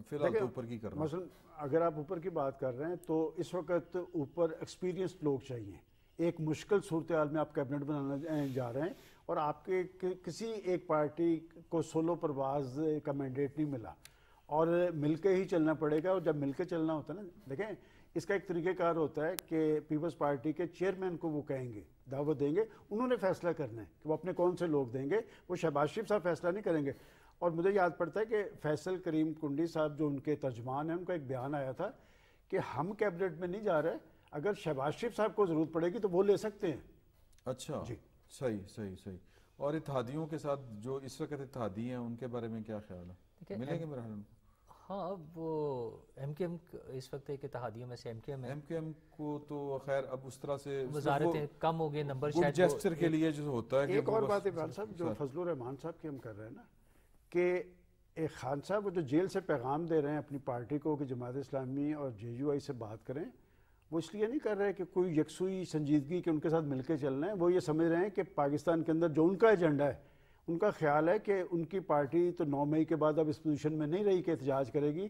فی الحال تو اوپر کی کر رہا ہوں. مثلا اگر آپ اوپر کی بات کر رہے ہیں تو اس وقت اوپر ایکسپیرینسڈ لوگ چاہیے. ایک مشکل صورتحال میں آپ کیبنٹ بنانا جا رہے ہیں اور آپ کے کسی ایک پارٹی کو سولو پرواز کا مینڈیٹ نہیں ملا اور مل کے ہی چلنا پڑے گا. اور جب مل کے چلنا ہوتا ہے نا، دیکھیں اس کا ایک طریقہ کار ہوتا ہے کہ پیپلز پارٹی کے چیئرمین کو وہ کہیں گے، دعوت دیں گے، انہوں نے فیصلہ کرنا ہے کہ وہ اپنے کون سے لوگ دیں گے. وہ شہباز شریف صاحب فیصلہ نہیں کریں گے. اور مجھے یاد پڑتا ہے کہ فیصل کریم کنڈی صاحب جو ان کے ترجمان ہیں، ان کا ایک بیان آیا تھا کہ ہم کیبنٹ میں نہیں جا رہے، اگر شہباز شریف صاحب کو ضرورت پڑے گی تو وہ لے سکتے ہیں. اچھا جی، صحیح. اور اتحادیوں کے ساتھ جو اس وقت اتحادی ہیں، ان کے بارے میں کیا خیال ہے؟ ملیں گے میرا خیال؟ ہاں، وہ ایم کیو ایم اس وقت ایک اتحادیوں میں سے ایم کیو ایم کو تو خیر اب اس طرح سے وزارتیں کم ہو گئے، نمبر گڈ جیسچر کے لیے جو ہوتا ہے. ایک اور بات عمران صاحب جو فضل الرحمان صاحب کی ہم کر رہے ہیں نا، کہ ایک خان صاحب وہ جو جیل سے پیغام دے رہے ہیں اپنی پارٹی کو کہ جماعت اسلامی اور جے یو آئی سے بات کریں، وہ اس لیے نہیں کر رہے کہ کوئی یکسوئی سنجیدگی کہ ان کے ساتھ مل کے چلنا ہے. وہ یہ سمجھ رہے ہیں کہ پاکستان کے اندر جو ان کا ایجنڈا ہے، ان کا خیال ہے کہ ان کی پارٹی تو 9 مئی کے بعد اب اس پوزیشن میں نہیں رہی کہ احتجاج کرے گی.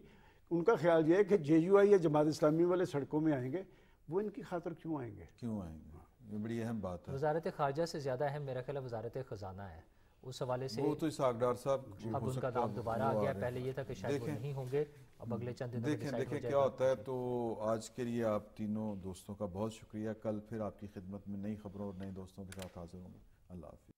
ان کا خیال یہ ہے کہ جے یو آئی یا جماعت اسلامی والے سڑکوں میں آئیں گے. وہ ان کی خاطر کیوں آئیں گے؟ یہ بڑی اہم بات ہے. وزارت خارجہ سے زیادہ اہم میرا خیال ہے وزارت خزانہ ہے. اس حوالے سے وہ تو اسحاق ڈار صاحب اب ان کا نام دوبارہ آ گیا. پہلے یہ تھا کہ شاید وہ نہیں ہوں گے، اب اگلے چند دنوں میں ڈیسائیڈ ہو جائے گا. کیا ہوتا ہے. تو آج کے لیے آپ تینوں دوستوں کا بہت شکریہ. کل پھر آپ کی خدمت میں نئی خبروں اور نئے دوستوں کے ساتھ حاضر ہوں گے. اللہ حافظ.